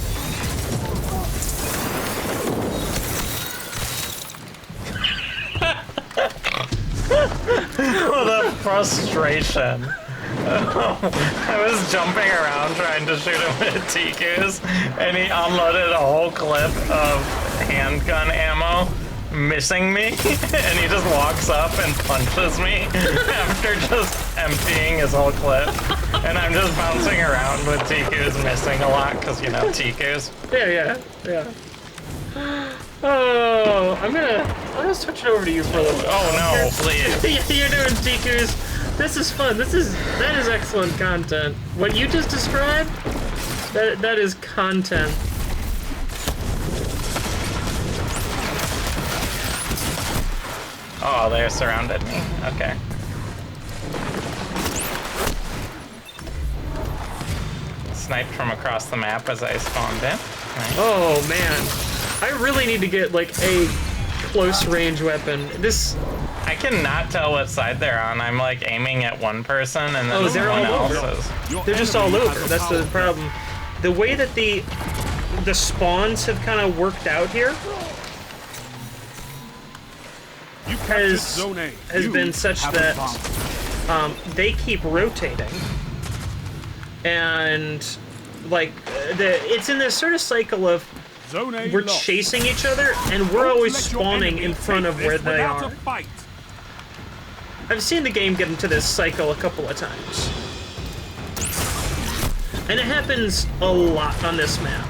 The frustration. I was jumping around trying to shoot him with Tiku's, and he unloaded a whole clip of handgun ammo, missing me, and he just walks up and punches me after just emptying his whole clip. And I'm just bouncing around with Tiku's missing a lot, because, you know, Tiku's.
Yeah. Oh, I'm gonna switch it over to you for a little bit.
Oh no, please.
You're doing Tiku's. This is fun. That is excellent content. What you just described, that is content.
Oh, they surrounded me. Okay. Sniped from across the map as I spawned in. Nice.
Oh man, I really need to get like a close range weapon. This.
I cannot tell what side they're on. I'm like aiming at one person and then
Oh, they're
someone
all over.
else is.
Your
They're just all
enemy
over.
has a
That's the
power
problem. The way that the spawns have kind of worked out here
You captured
has
Zone A.
has
You
been such
have
that
advantage.
they keep rotating, and like it's in this sort of cycle of
Zone A
we're
lost.
chasing each other, and we're
Don't
always
let your
spawning
enemy
in front
take
of where
this
they
without
are.
a fight.
I've seen the game get into this cycle a couple of times. And it happens a lot on this map.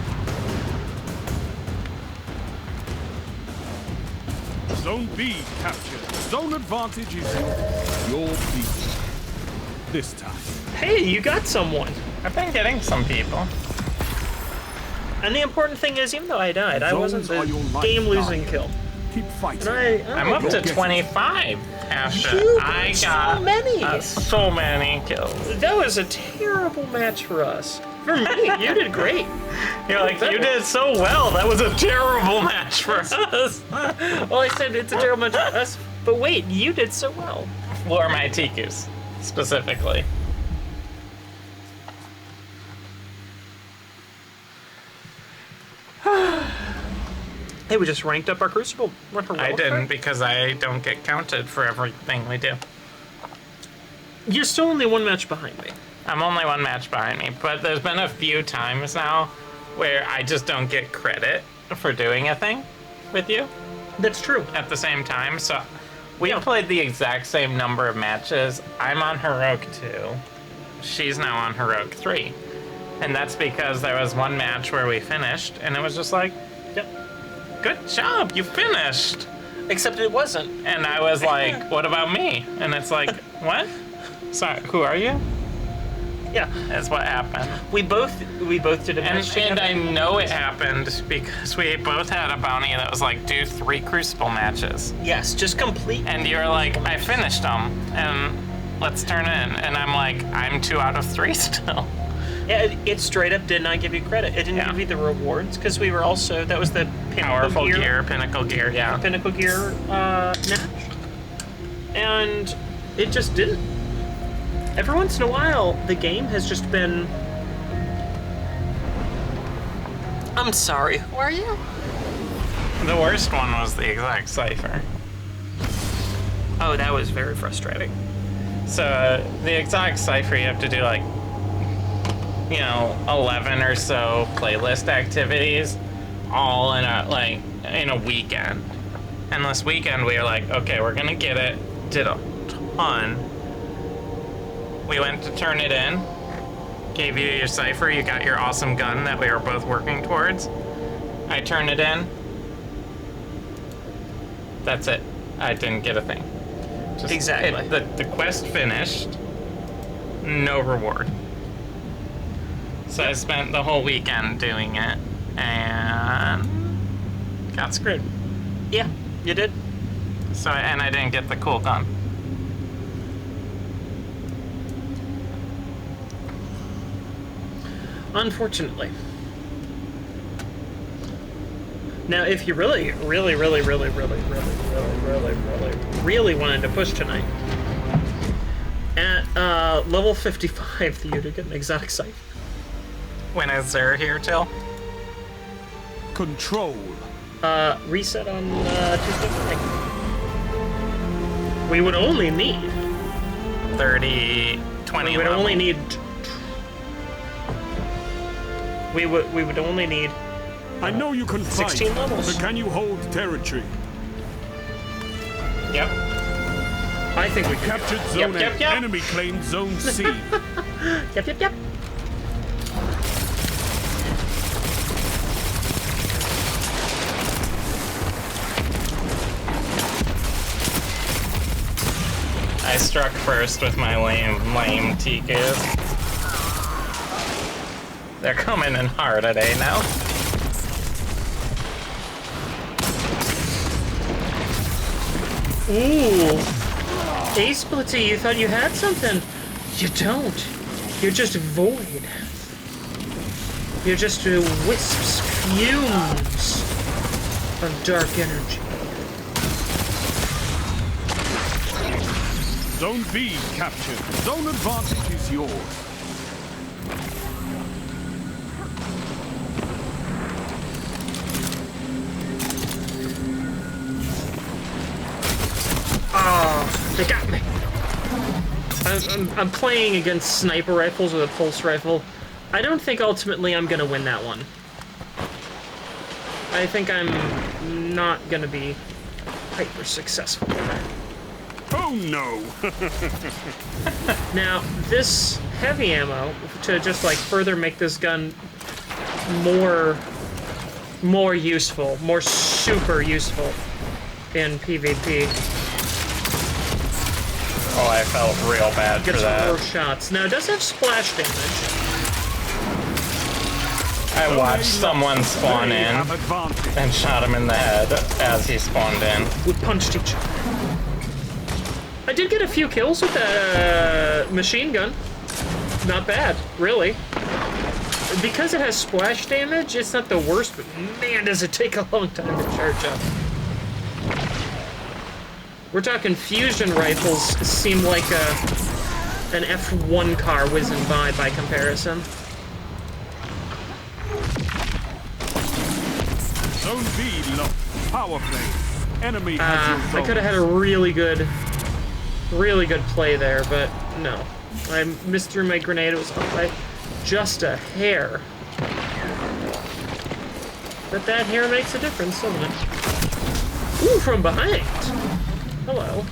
Zone B captured. Zone advantage is your people. This time.
Hey, you got someone.
I've been getting some people.
And the important thing is, even though I died, I wasn't
Zones are your
the
lifeline.
game-losing kill.
Keep fighting.
And
I'm up to
You'll get it.
25 after
You
I
got
got
so many.
so many kills.
That was a terrible match for us. For me, you did great.
You're like, you did so well. That was a terrible match for us.
Well, I said it's a terrible match for us, but wait, you did so well.
For my Tikus, specifically.
Hey, we just ranked up our Crucible. We're heroic,
I didn't
right?
because I don't get counted for everything we do.
You're still only one match behind me.
I'm only one match behind me, but there's been a few times now where I just don't get credit for doing a thing with you
That's true.
at the same time. So we
Yeah.
played the exact same number of matches. I'm on Heroic 2. She's now on Heroic 3. And that's because there was one match where we finished, and it was just like,
Yep.
good job, you finished.
Except it wasn't.
And I was like, what about me? And it's like, what? Sorry, who are you?
Yeah.
That's what happened.
We both did a match
And
together.
I know it happened because we both had a bounty that was like, do 3 Crucible matches.
Yes, just complete.
And you're like, I finished them, and let's turn in. And I'm like, I'm 2 out of 3 still.
Yeah, it straight up did not give you credit. It didn't
Yeah.
give you the rewards because we were also, that was the
Powerful gear, Pinnacle gear, yeah.
Pinnacle gear match, and it just didn't. Every once in a while, the game has just been. I'm sorry. Who are you?
The worst one was the exact cipher.
Oh, that was very frustrating.
So the exact cipher, you have to do like, 11 or so playlist activities, all in a weekend. And this weekend we were like, okay, we're gonna get it. Did a ton. We went to turn it in. Gave you your cipher. You got your awesome gun that we were both working towards. I turned it in. That's it. I didn't get a thing. Just
Exactly.
The quest finished. No reward. So I spent the whole weekend doing it and got screwed.
Yeah, you did.
So and I didn't get the cool gun.
Unfortunately. Now, if you really wanted to push tonight, at level 55, you to get an exotic sight.
When is there here till?
Control.
Reset on Tuesday morning. We would only need
30, 20
We would
level.
only need. We would only need.
I know you can fight,
16 levels.
but can you hold territory?
Yep.
I think we can.
Captured Zone A.
yep.
Enemy claimed Zone C.
Yep.
I struck first with my lame TKs. They're coming in hard at A now.
Ooh. Ace Splitty, you thought you had something. You don't. You're just void. You're just wisps, fumes of dark energy.
Zone B captured. Zone advantage is yours.
Oh, they got me. I'm playing against sniper rifles with a pulse rifle. I don't think ultimately I'm gonna win that one. I think I'm not gonna be hyper successful in that.
Oh no!
Now, this heavy ammo, to just like further make this gun more useful, more super useful in PvP.
Oh, I felt real bad for
Gets more
that.
shots. Now, it does have splash damage.
I watched someone spawn
They
in
have advantage.
and shot him in the head as he spawned in.
We punched each other. I did get a few kills with that machine gun. Not bad, really. Because it has splash damage, it's not the worst, but man, does it take a long time to charge up. We're talking fusion rifles seem like an F1 car whizzing by comparison.
Zone B locked. Power play. Enemy has your
I
zone.
could have had a really good play there, but no. I missed through my grenade. It was off by just a hair. But that hair makes a difference, doesn't it? Ooh, from behind. Hello.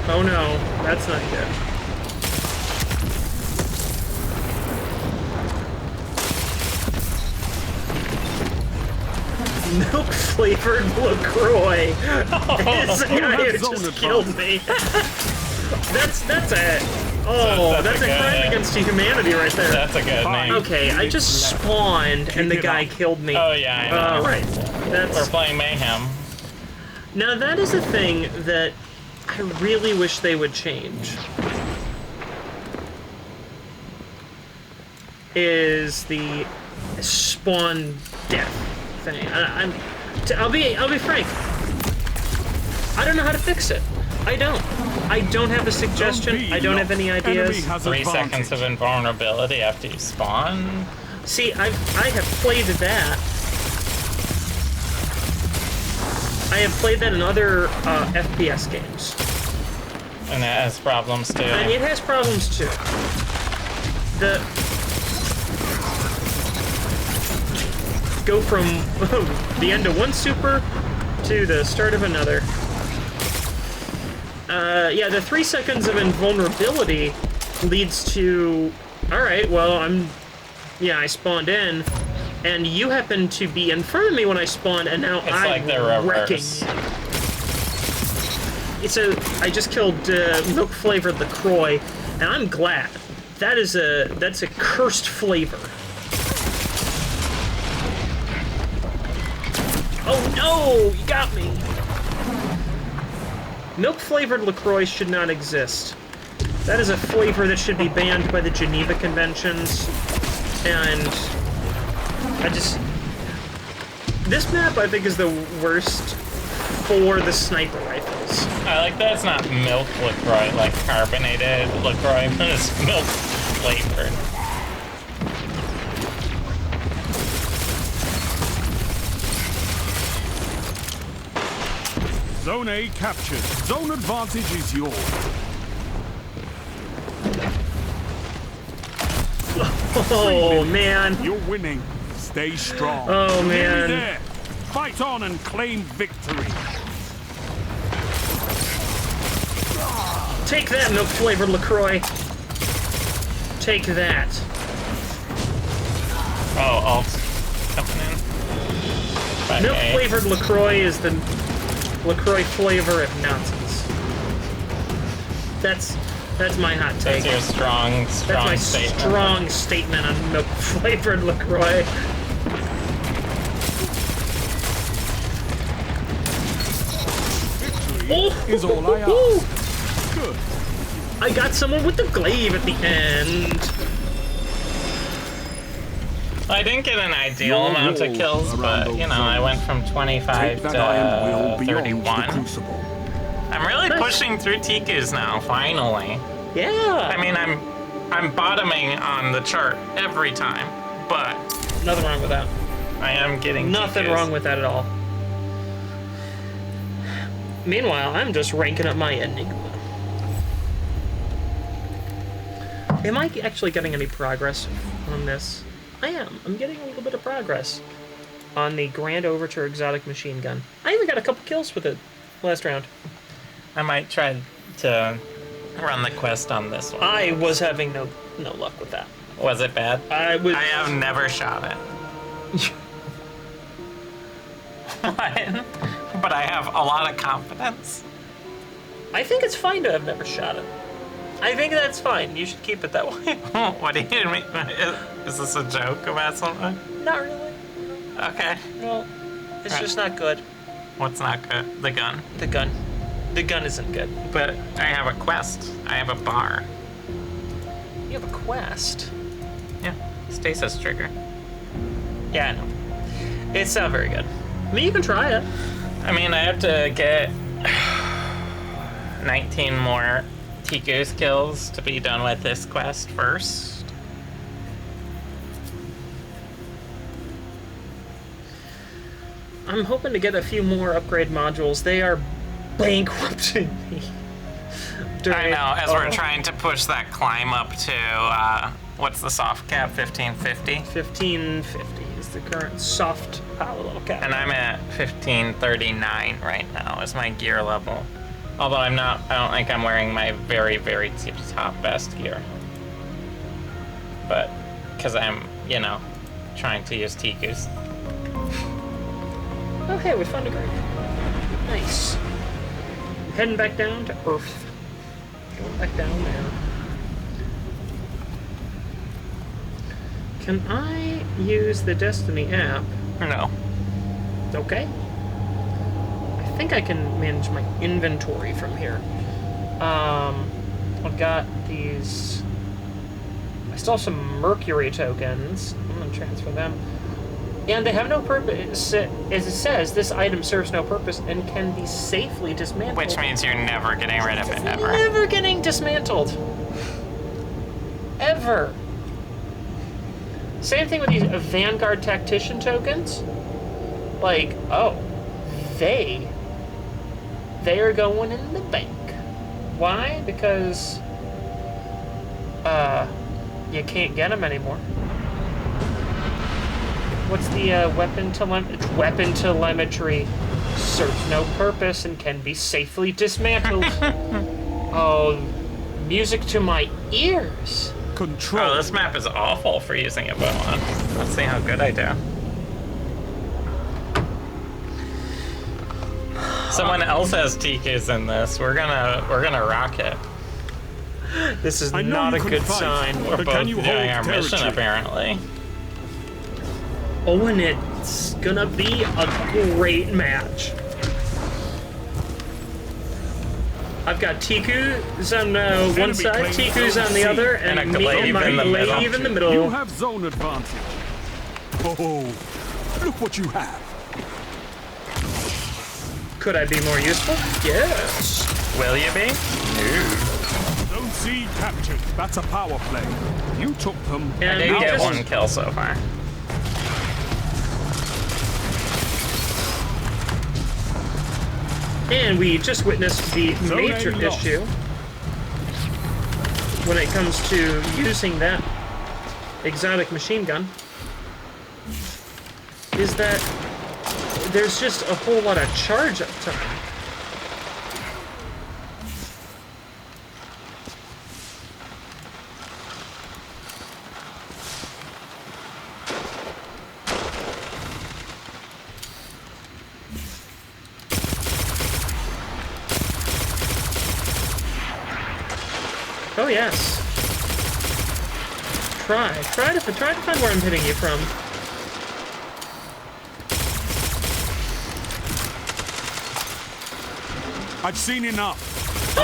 Oh no, that's not good. Milk-flavored LaCroix is the guy who just killed me. that's a
That's
a
a good
crime
name.
against humanity right there.
That's a good name.
Okay, I just spawned and the
it
guy
up.
killed me.
Oh yeah, I know.
Right.
We're
That's
playing Mayhem.
now that is a thing that I really wish they would change. Is the spawn death thing. I'll be frank. I don't know how to fix it. I don't have a suggestion.
Zone B
I don't have any
locked.
ideas.
Enemy has
3
advantage.
seconds of invulnerability after you spawn.
See, I have played that. I have played that in other FPS games.
And it has problems too.
And it has problems too. Go from the end of one super to the start of another. Yeah, the 3 seconds of invulnerability leads to... Alright, well, I spawned in, and you happen to be in front of me when I spawned, and now I'm
like they're
wrecking
reverse.
you. I just killed milk-flavored LaCroix, and I'm glad. That's a cursed flavor. Oh no! You got me! Milk-flavored LaCroix should not exist. That is a flavor that should be banned by the Geneva Conventions. And this map, I think, is the worst for the sniper rifles.
I like that it's not milk LaCroix, like carbonated LaCroix, but it's milk flavored.
Zone A captured. Zone advantage is yours.
Oh, man.
You're winning. Stay strong.
Oh,
Nearly
man.
there. Fight on and claim victory.
Take that, milk-flavored LaCroix. Take that.
Oh, alt coming in. Back A.
Milk-flavored LaCroix is the LaCroix flavor of Nazis. That's my hot take.
That's your strong
That's my
statement.
strong statement on milk-flavored LaCroix.
Victory is all I ask. Good.
I got someone with the glaive at the end.
I didn't get an ideal
Your
amount of
wall
kills,
around
but,
those
you know, I
zones.
went from 25
Take that iron will
to
beyond the
31.
Crucible.
I'm really
Nice.
pushing through Tikus now, finally.
Yeah.
I mean, I'm bottoming on the chart every time, but
Nothing wrong with that.
I am getting
Nothing
Tikus.
wrong with that at all. Meanwhile, I'm just ranking up my Enigma. Am I actually getting any progress on this? I am. I'm getting a little bit of progress on the Grand Overture Exotic Machine Gun. I even got a couple kills with it last round.
I might try to run the quest on this one.
I was having no luck with that.
Was it bad?
I was.
I have never shot it. What? But I have a lot of confidence.
I think it's fine to have never shot it. I think that's fine. You should keep it that way.
What do you mean? Is this a joke about something?
Not really.
Okay.
Well, it's
Right.
just not good.
What's not good? The gun.
The gun. The gun isn't good.
But I have a quest. I have a bar.
You have a quest.
Yeah. Stasis trigger.
Yeah, I know. It's not very good. I mean, you can try it.
I mean, I have to get 19 more Tikus kills to be done with this quest first.
I'm hoping to get a few more upgrade modules. They are bankrupting me.
I know, as we're trying to push that climb up to, what's the soft cap, 1550?
1550 is the current soft power level cap.
And I'm at 1539 right now is my gear level. Although I don't think I'm wearing my very, very top best gear. But, because I'm, you know, trying to use Tikus.
Oh, hey, we found a grave. Nice. Heading back down to Earth. Going back down there. Can I use the Destiny app?
No.
Okay. I think I can manage my inventory from here. I've got these... I still have some Mercury tokens. I'm going to transfer them. And they have no purpose. As it says, this item serves no purpose and can be safely dismantled.
Which means you're never getting rid of it, ever.
Never getting dismantled. Ever. Same thing with these Vanguard Tactician tokens. Like, oh, they are going in the bank. Why? Because you can't get them anymore. What's the weapon telemetry serves no purpose and can be safely dismantled. Oh, music to my ears.
Control.
Oh, this map is awful for using a bow on. Let's see how good I do. Someone else has TKs in this. We're gonna rock it.
This is
I know
not a
you can
good
fight,
sign.
We're
but
both
can you
doing
hold
our mission
territory?
apparently.
Oh, and it's gonna be a great match. I've got Tiku's on one
Enemy
side,
claims
Tiku's
zone
on the
C.
other,
And
and
a
me
glaive
and my
in the middle.
glaive in the
You
middle.
have zone advantage. Oh, look what you have.
Could I be more useful? Yes.
Will you be?
Zone C captured. That's a power play. You took them.
And
I did
we
get
just-
one kill so far.
And we just witnessed the
Zone
major
A lost.
issue when it comes to using that exotic machine gun, is that there's just a whole lot of charge up time. Oh yes. Try to find where I'm hitting you from.
I've seen enough.
Oh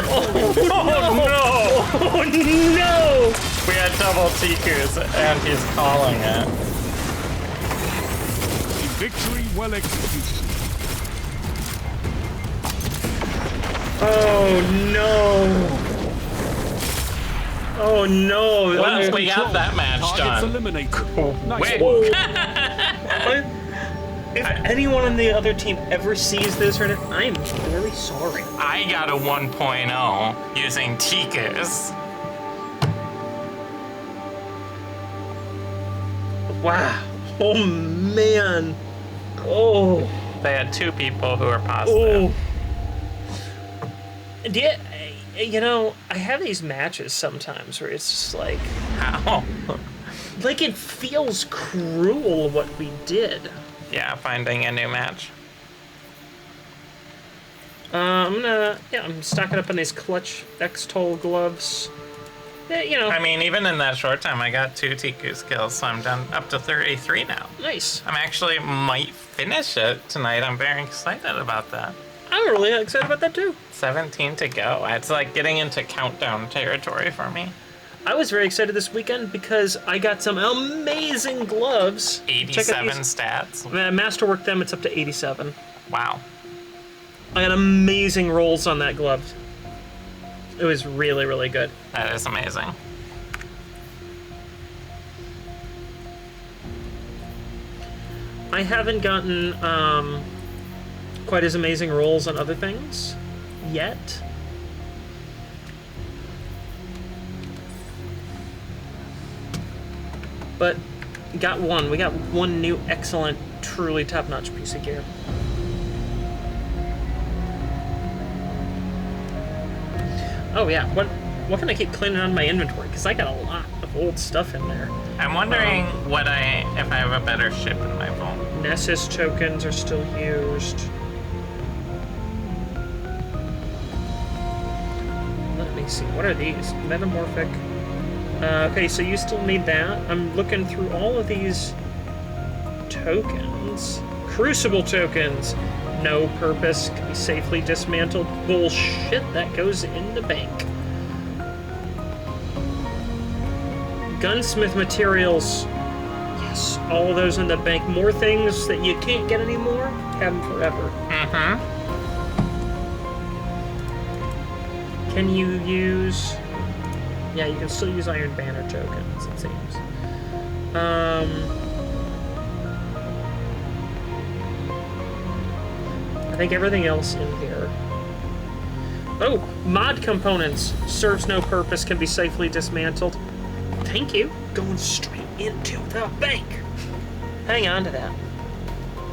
no!
We had double Tikus and he's calling it.
Victory well executed.
Oh no! Oh no!
Once we got that match
Targets
done.
eliminated. Nice
Wait.
work.
If anyone on the other team ever sees this, or I'm very sorry.
I got a 1.0 using Tikus.
Wow! Oh man! Oh!
They had 2 people who were positive.
Oh! Yeah, you know, I have these matches sometimes where it's just like
How?
it feels cruel what we did.
Yeah, finding a new match.
I'm stocking up on these clutch X-Toll gloves. Yeah, you know,
I mean, even in that short time, I got 2 Tikus kills, so I'm done up to 33 now.
nice.
I'm actually might finish it tonight. I'm very excited about that.
I'm really excited about that too.
17 to go. It's like getting into countdown territory for me.
I was very excited this weekend because I got some amazing gloves. Check out
87
these.
stats.
Masterwork them, it's up to 87.
Wow.
I got amazing rolls on that glove. It was really, really good.
That is amazing.
I haven't gotten quite as amazing rolls on other things yet. But got one. We got one new excellent, truly top-notch piece of gear. Oh yeah, what can I keep cleaning on my inventory? Because I got a lot of old stuff in there.
I'm wondering if I have a better ship in my phone.
Nessus tokens are still used. Let me see, what are these? Metamorphic. Okay, so you still need that. I'm looking through all of these tokens. Crucible tokens. No purpose, can be safely dismantled. Bullshit, that goes in the bank. Gunsmith materials. Yes, all of those in the bank. More things that you can't get anymore. Have them forever.
Mm-hmm.
Can you use... Yeah, you can still use Iron Banner tokens, it seems. I think everything else in here. Oh, mod components. Serves no purpose, can be safely dismantled. Thank you. Going straight into the bank. Hang on to that.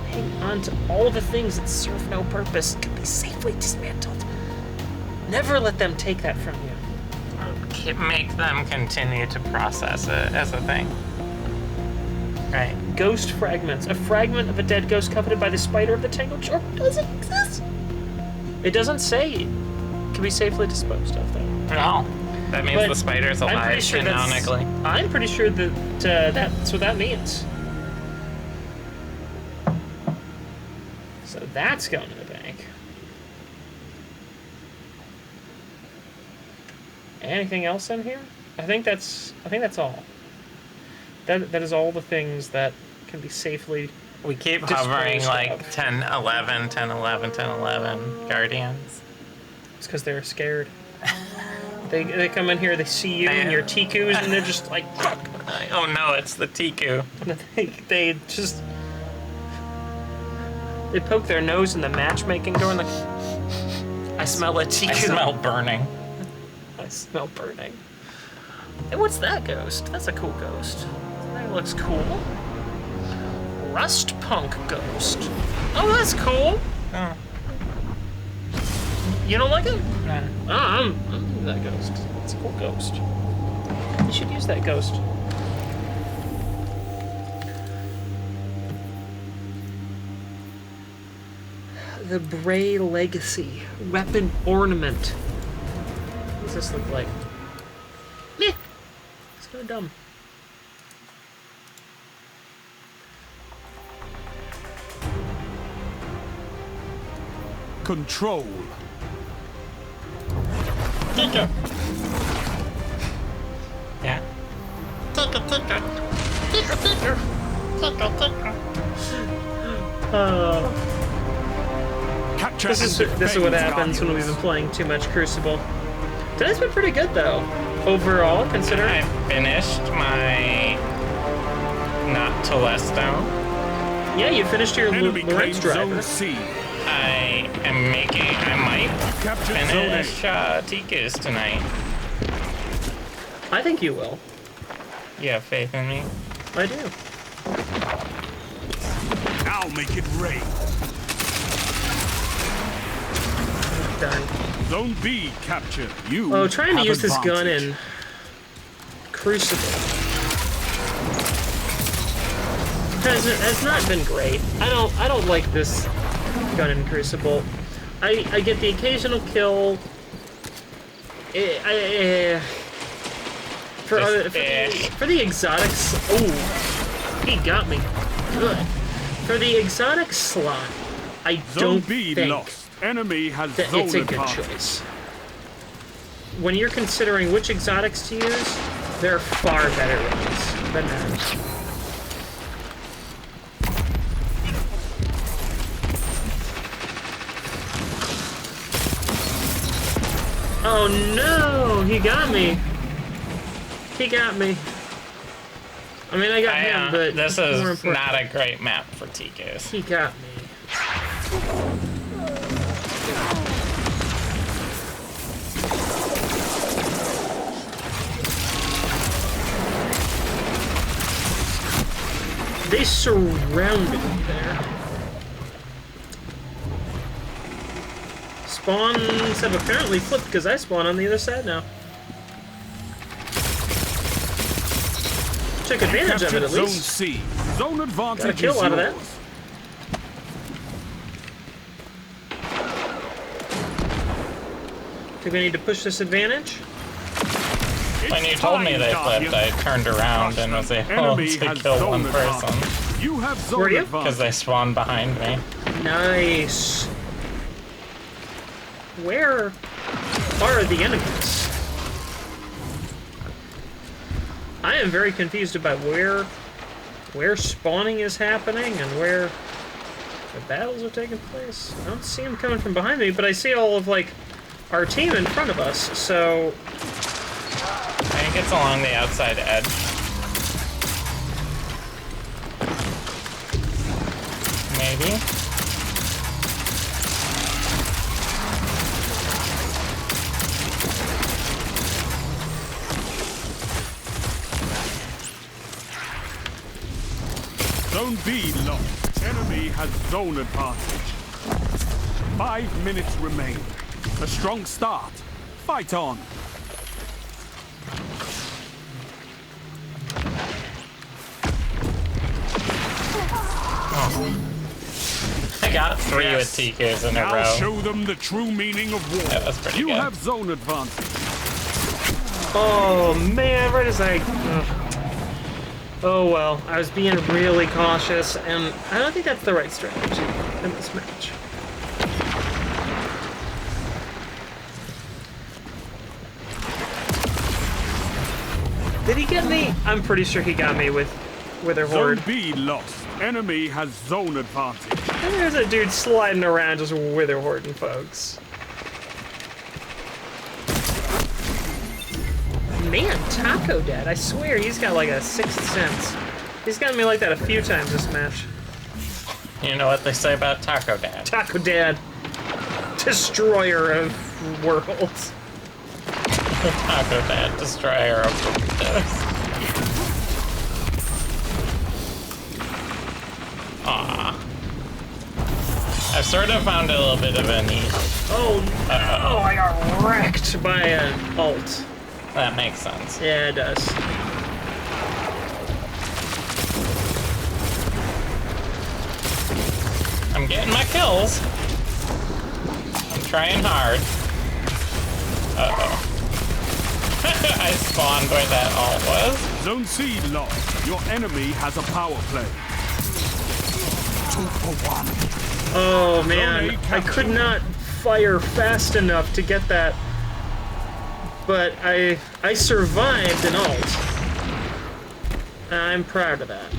Hang on to all the things that serve no purpose, can be safely dismantled. Never let them take that from you.
Make them continue to process it as a thing. Right.
Ghost fragments. A fragment of a dead ghost coveted by the spider of the tangled shore doesn't exist. It doesn't say it can be safely disposed of, though.
No. That means
But
the spider's
I'm
alive
pretty sure
canonically.
I'm pretty sure that that's what that means. So that's going to the bank. Anything else in here? I think that's all. That is all the things that can be safely.
We keep
disposed
hovering like
of.
10, 11, 10, 11, 10, 11 guardians.
It's because they're scared. They come in here, they see you and your tikus, and they're just like, fuck.
Oh no, it's the Tiku.
They just they poke their nose in the matchmaking door and like, I smell a tiku.
I smell burning.
I smell burning. Hey, what's that ghost? That's a cool ghost. That looks cool. Rust punk ghost. Oh, that's cool.
Oh.
You don't like it?
Nah.
I'm into that ghost. It's a cool ghost. You should use that ghost. The Bray Legacy. Weapon ornament. What does this look like? Meh. It's kind of dumb.
Control.
Tiku. Yeah. Tiku.
Capture
This
and
is what
defend
happens when we've
Guardians.
been playing too much Crucible. Today's been pretty good though, overall, considering.
I finished my not Telesto.
Yeah, you finished your
Enemy
Lawrence
claims
driver.
Zone C.
I might
Capture Zone
finish
A.
Tikus tonight.
I think you will.
You have faith in me?
I do.
Now make it rain.
Darn.
Zone B captured. You.
Oh, trying to
have
use this gun
advantage.
in Crucible has not been great. I don't like this gun in Crucible. I get the occasional kill. For the exotics. Oh, he got me. Good. For the exotic slot, I
Zone
don't
B
think
lost. Enemy has
that
zone
it's a good
advantage.
choice. When you're considering which exotics to use, there are far better ones than that. Oh no! He got me! He got me. I mean, I got him, but
this
more
is
important,
not a great map for Tikus.
he got me. They surrounded me there. Spawns have apparently flipped because I spawn on the other side now. Took advantage of it at
Captured Zone
least.
C. Zone advantage
Got a kill
is
out of that.
yours.
Do we need to push this advantage?
When you
It's
told me
time,
they
Guardian.
flipped, I turned around and was able
Enemy
to
has
kill
zone
one
advantage.
person
You have zone
Were you?
because
advantage.
they spawned behind me.
Nice. Where are the enemies? I am very confused about where spawning is happening and where the battles are taking place. I don't see them coming from behind me, but I see all of like our team in front of us. So
I think it's along the outside edge. maybe.
Zone B lost. Enemy has zone advantage. 5 minutes remain. A strong start. Fight on.
I got 3
Yes.
with TKs in a
Now
row.
show them the true meaning of war.
Yeah, that's pretty
you
good.
have zone advantage.
Oh man, right as I. Oh well, I was being really cautious, and I don't think that's the right strategy in this match. Did he get me? I'm pretty sure he got me with Wither
Zone
Horde.
B lost. Enemy has zone advantage.
And there's a dude sliding around just Wither Hording folks. Man, Taco Dad, I swear he's got like a sixth sense. He's gotten me like that a few times this match.
You know what they say about Taco Dad?
Taco Dad, destroyer of worlds.
Taco Dad, destroyer of burritos. Aww. I've sort of found a little bit of a niche.
Oh no, I got wrecked by an ult.
That makes sense.
Yeah, it does.
I'm getting my kills. I'm trying hard. Uh-oh. I spawned where that ult was.
Zone C lost. Your enemy has a power play. 2 for 1.
Oh man,
Zone A
I could not fire fast enough to get that, but I survived an ult. I'm proud of that.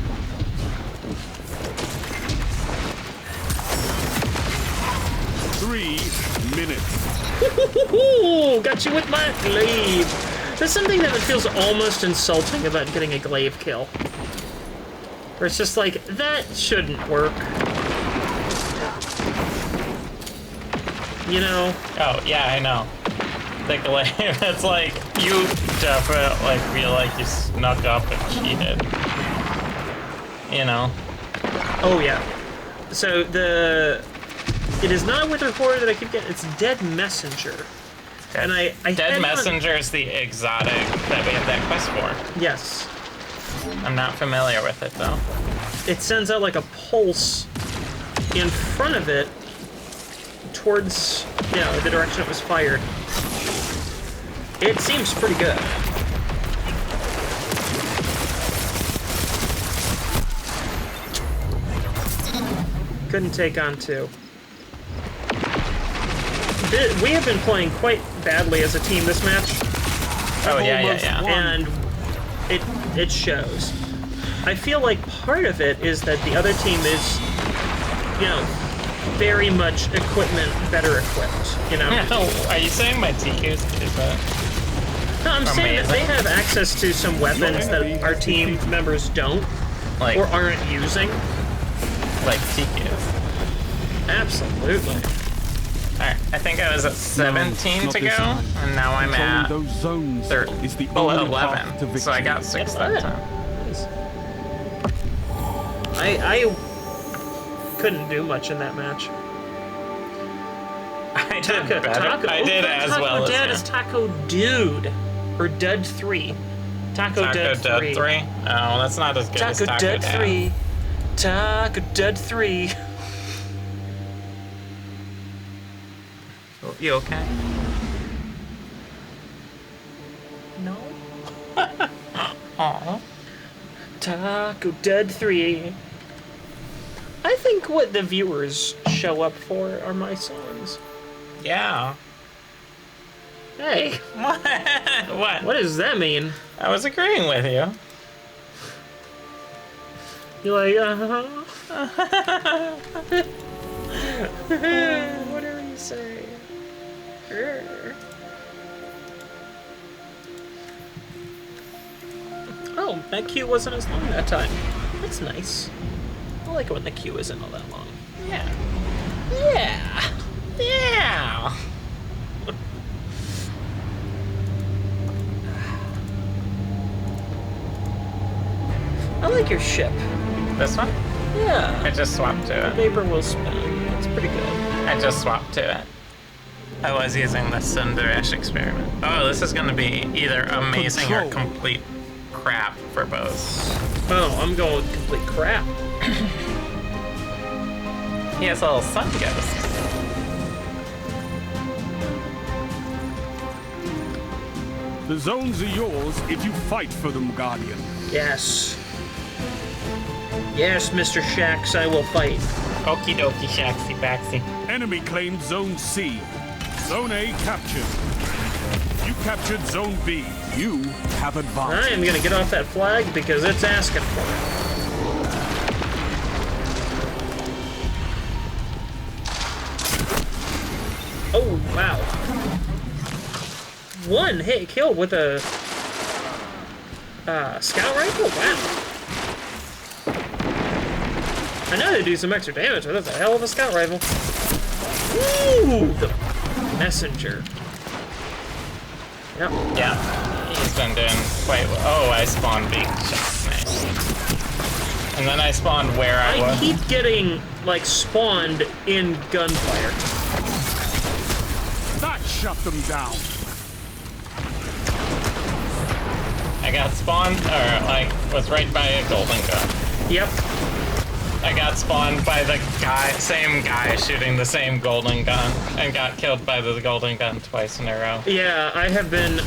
Three minutes.
Ooh, got you with my glaive. There's something that feels almost insulting about getting a glaive kill. Where it's just like, that shouldn't work. You know?
Oh, yeah, I know. The glaive, it's like, you definitely feel like you snuck up and cheated. You know?
Oh yeah. So it is not Wither Horde that I keep getting, it's Dead Messenger. And I
Dead
had
Messenger is the exotic that we have that quest for.
Yes.
I'm not familiar with it, though.
It sends out like a pulse in front of it towards, you know, the direction it was fired. It seems pretty good. Couldn't take on 2. We have been playing quite badly as a team this match,
Oh, yeah.
and it shows. I feel like part of it is that the other team is, you know, very much equipment better equipped, you know?
Are you saying my TQs is that?
No, I'm saying that they
Amazing.
have access to some weapons that our team members don't
Like,
or aren't using.
like TQs.
Absolutely.
Alright, I think I was at 17
not
to
this
go,
time.
and now I'm
Controlling
at
those zones is the only path to
11.
victory.
So I got 6 that
Good.
time.
I couldn't do much in that match.
I did better. I did as well as
Dad
you.
is Taco Dude. Or Dud 3. Taco Dud 3.
3? Oh, that's not as good as
Taco
Taco
Dud
Dad.
3. Taco Dud 3.
You okay?
No.
Aw.
Taco Dud 3. I think what the viewers show up for are my songs.
Yeah.
Hey,
What?
what does that mean?
I was agreeing with you.
You're like, whatever you say. Oh, that queue wasn't as long that time. That's nice. I like it when the queue isn't all that long.
Yeah. Yeah. Yeah.
I like your ship.
This one?
Yeah.
I just swapped to
The
it.
vapor will spin. It's pretty good.
I just swapped to it. I was using the Sundarish experiment. Oh, this is going to be either amazing or
Control.
complete crap for both.
Oh, I'm going with complete crap.
He has a little sun ghost.
The zones are yours if you fight for them, Guardian.
Yes. Yes, Mr. Shax, I will fight.
Okie dokie, shaxy baxy.
Enemy claimed Zone C. Zone A captured. You captured Zone B. You have
I
advantage.
am gonna get off that flag because it's asking for it. Oh, wow. One hit kill with a scout rifle? Wow. I know they do some extra damage, but that's a hell of a scout rifle. Ooh, the messenger. Yep.
Yeah, he's been doing quite well. Oh, I spawned big shots. Nice. And then I spawned where I
I
was.
keep getting, like, spawned in gunfire.
That shut them down.
I got spawned, or like, was right by a golden gun.
Yep.
I got spawned by the same guy shooting the same golden gun, and got killed by the golden gun twice in a row.
Yeah, I have been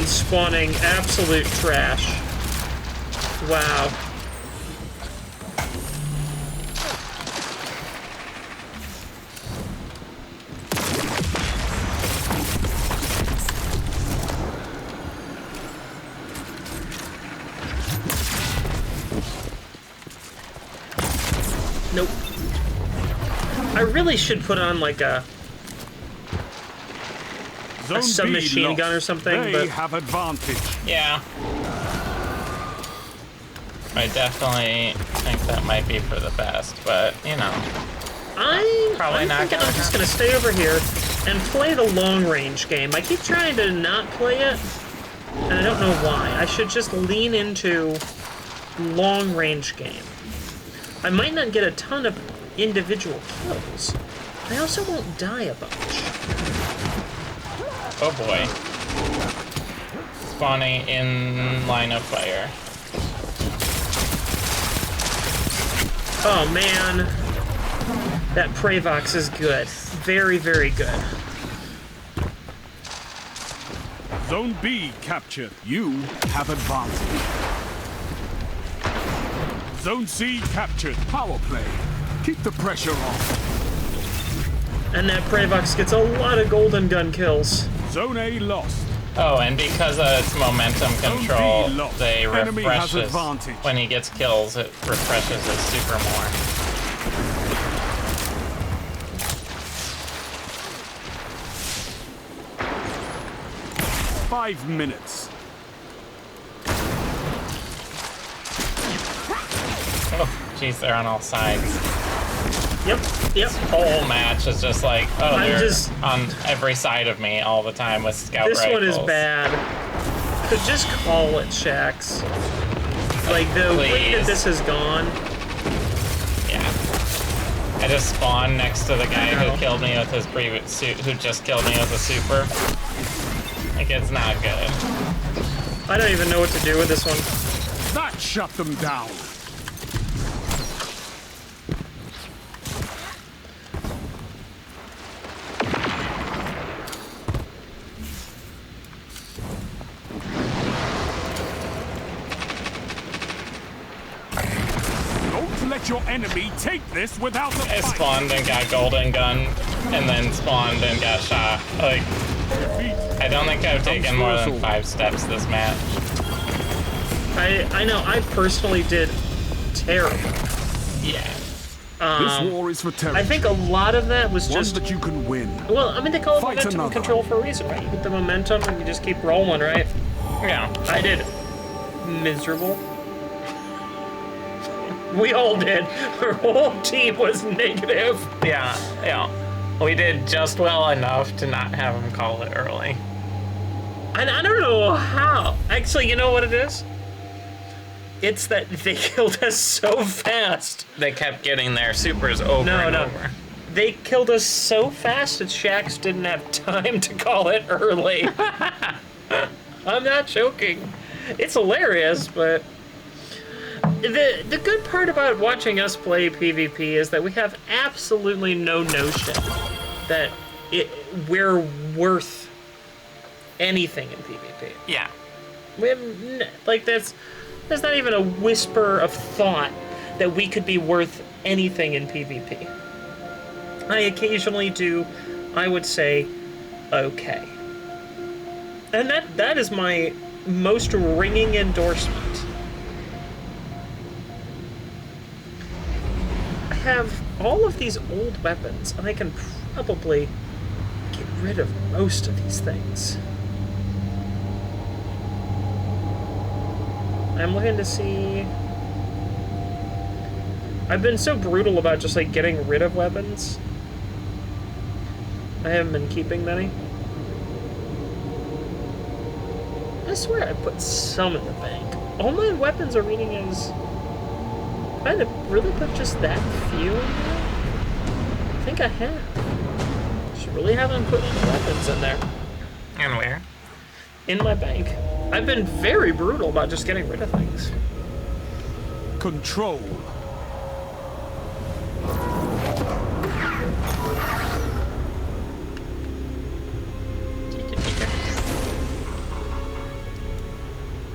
spawning absolute trash. Wow. Nope. I really should put on like a
Zone
submachine
B lost.
gun or something,
They
but-
have advantage.
Yeah. I definitely think that might be for the best, but, you know. Probably
I'm
not
thinking
gonna
I'm just gonna stay over here and play the long range game. I keep trying to not play it, and I don't know why. I should just lean into long range game. I might not get a ton of individual kills. I also won't die a bunch.
Oh boy. Spawning in line of fire.
Oh man, that Pravox is good. Very, very good.
Zone B captured. You have advantage. Zone C captured. Power play. Keep the pressure on.
And that Pravox gets a lot of golden gun kills.
Zone A lost.
Oh, and because of its momentum control,
Zone B lost.
they
Enemy has
refreshes.
advantage.
When he gets kills, it refreshes his super more.
5 minutes.
Oh, jeez, they're on all sides.
Yep, yep.
Whole match is just like, oh,
I'm
they're
just-
on every side of me all the time with scout
This
rifles.
one is bad. But just call it, Shax. Like, the way that
Please.
this has gone.
Yeah. I just spawned next to the guy
No.
who killed me with his previous suit, who just killed me with a super. Like, it's not good.
I don't even know what to do with this one.
That shut them down. Don't let your enemy take this without a
I
fight.
spawned and got golden gun, and then spawned and got shot. Like, I don't think I've taken more than 5 steps this match.
I know, I personally did terrible.
Yeah.
This war is for terror.
I think a lot of that was
One
just...
that you can win.
Well, I mean, they call it
Fight
momentum
another.
control for a reason, right? You get the momentum and you just keep rolling, right?
Yeah.
I did miserable. We all did. Our whole team was negative.
Yeah. We did just well enough to not have him call it early.
And I don't know how. Actually, you know what it is? It's that they killed us so fast.
They kept getting their supers over and over.
They killed us so fast that Shax didn't have time to call it early. I'm not joking. It's hilarious, but the good part about watching us play PvP is that we have absolutely no notion that we're worth anything in PvP.
Yeah.
We have there's not even a whisper of thought that we could be worth anything in PvP. I occasionally do, I would say, okay. And that is my most ringing endorsement. I have all of these old weapons, and I can probably get rid of most of these things. I'm looking to see... I've been so brutal about just, like, getting rid of weapons. I haven't been keeping many. I swear I put some in the bank. All my weapons are reading as... Did I really put just that few in there? I think I have. Just really haven't put any weapons in there.
And where?
In my bank. I've been very brutal about just getting rid of things.
Control.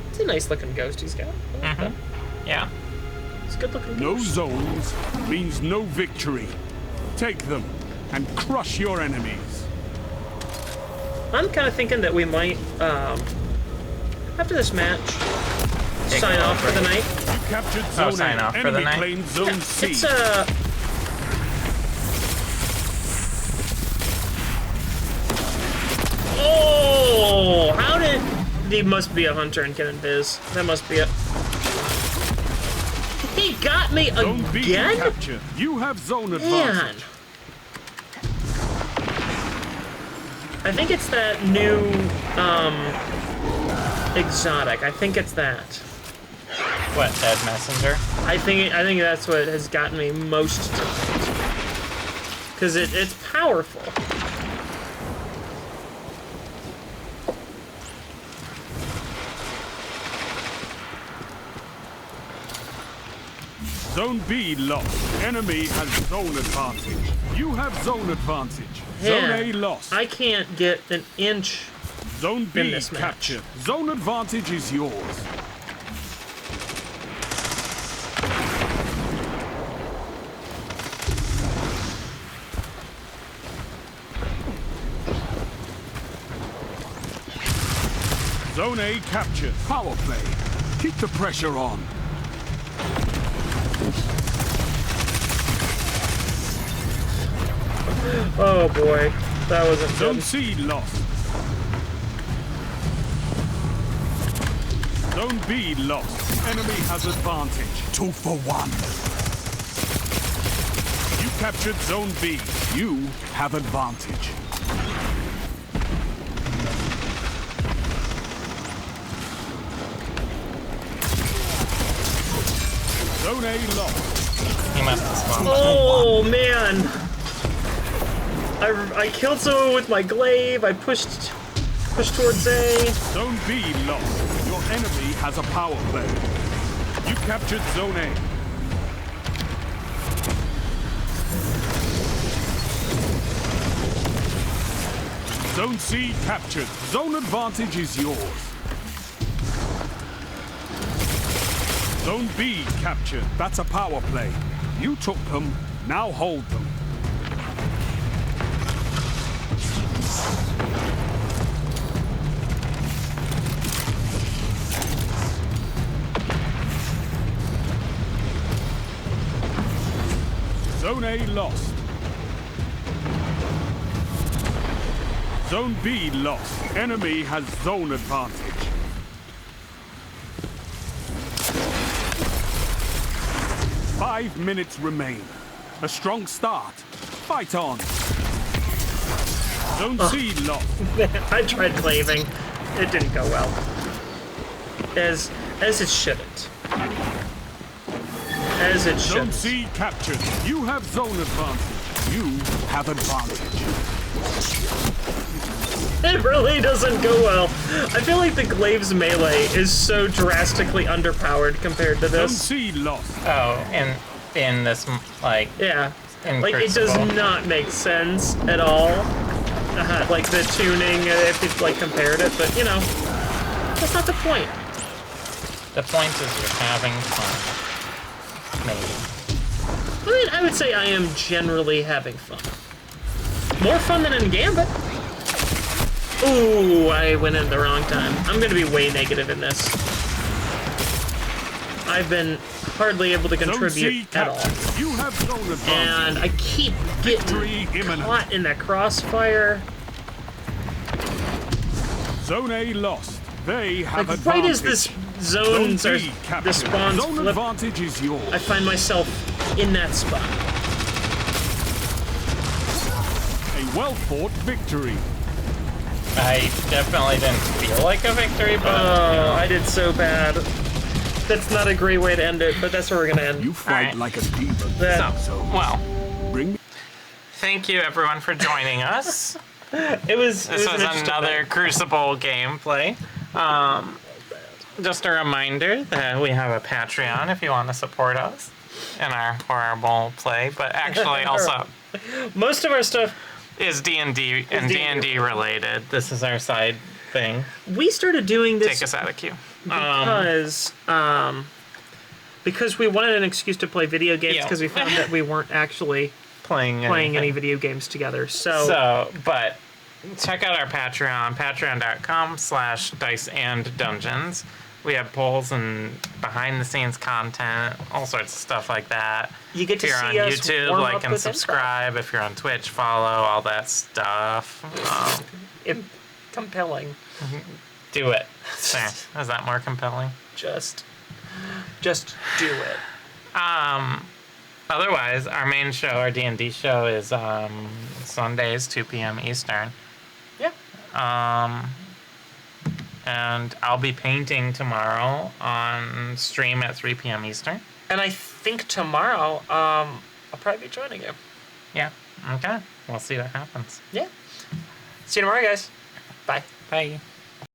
It's a nice looking ghost he's got. I like that.
Yeah.
It's a good looking
No
ghost.
zones means no victory. Take them and crush your enemies.
I'm kind of thinking that we might, after this match, sign off for the night.
You captured zone
sign
A.
off for the
Enemy
night?
claimed zone C.
It's Oh! How did... He must be a hunter and Ken and Biz. That must be it. He got me
Zone B
again?
captured. You have zone
Man.
advantage.
I think it's that new, exotic. I think it's that.
What, Dead Messenger?
I think that's what has gotten me most tonight. Because it's powerful.
Zone B lost. Enemy has zone advantage. You have zone advantage. Zone
Yeah.
A lost.
I can't get an inch.
Zone B
this match.
captured. Zone advantage is yours. Zone A captured. Power play. Keep the pressure on.
Oh boy, that wasn't
Zone
good.
C lost. Zone B lost. Enemy has advantage. 2 for 1. You captured Zone B. You have advantage. Zone A lost.
He must have spawned.
Oh man! I killed someone with my glaive. I pushed towards A.
Zone B lost. Your enemy has a power play. You captured Zone A. Zone C captured. Zone advantage is yours. Zone B captured. That's a power play. You took them. Now hold them. Zone A lost. Zone B lost. Enemy has zone advantage. 5 minutes remain. A strong start. Fight on. Zone C lost.
I tried claving. It didn't go well. As it shouldn't. As it
Zone
shouldn't.
C captured. You have zone advantage. You have advantage.
It really doesn't go well. I feel like the Glaive's melee is so drastically underpowered compared to
Zone
this.
C lost.
Oh, in this, like,
Yeah.
in
Like, it does
Crucible.
not make sense at all. Like, the tuning, if you, like, compared it, but, you know, that's not the point.
The point is you're having fun. Maybe.
I mean, I would say I am generally having fun. More fun than in Gambit. Ooh, I went in the wrong time. I'm gonna be way negative in this. I've been hardly able to
Zone C
contribute at all.
captured. You have zone advantage.
And I keep
Victory
getting
imminent.
caught in that crossfire.
Zone A lost. They have
Like,
advantage.
right as this
Zone
zones are,
B captured.
the spawns
Zone
flip,
advantage is yours.
I find myself in that spot.
A well-fought victory.
I definitely didn't feel like a victory, but
Oh, I did so bad. That's not a great way to end it, but that's where we're gonna end.
You fight
right.
like a demon.
That-
well,
Bring
thank you everyone for joining us.
It was.
This was
an interesting
another
night.
Crucible gameplay. Just a reminder that we have a Patreon if you want to support us in our horrible play, but actually also
Most of our stuff.
is D&D and
D&D.
D&D related. This is our side thing.
We started doing this
Take us out of queue.
because we wanted an excuse to play video games
Yeah.
because we found that we weren't actually
Playing
playing any
anything.
video games together. So,
So, but check out our Patreon, patreon.com/diceanddungeons. We have polls and behind-the-scenes content, all sorts of stuff like that.
you get
If
to
you're on
see us
YouTube,
warm
like
up
and
with info.
subscribe. If you're on Twitch, follow, all that stuff.
Compelling.
Do it. There. Is that more compelling?
Just do it.
Otherwise, our main show, our D&D show, is Sundays, 2 p.m. Eastern.
Yeah.
And I'll be painting tomorrow on stream at 3 p.m. Eastern.
And I think tomorrow, I'll probably be joining you.
Yeah. Okay. We'll see what happens.
Yeah. See you tomorrow, guys. Bye.
Bye.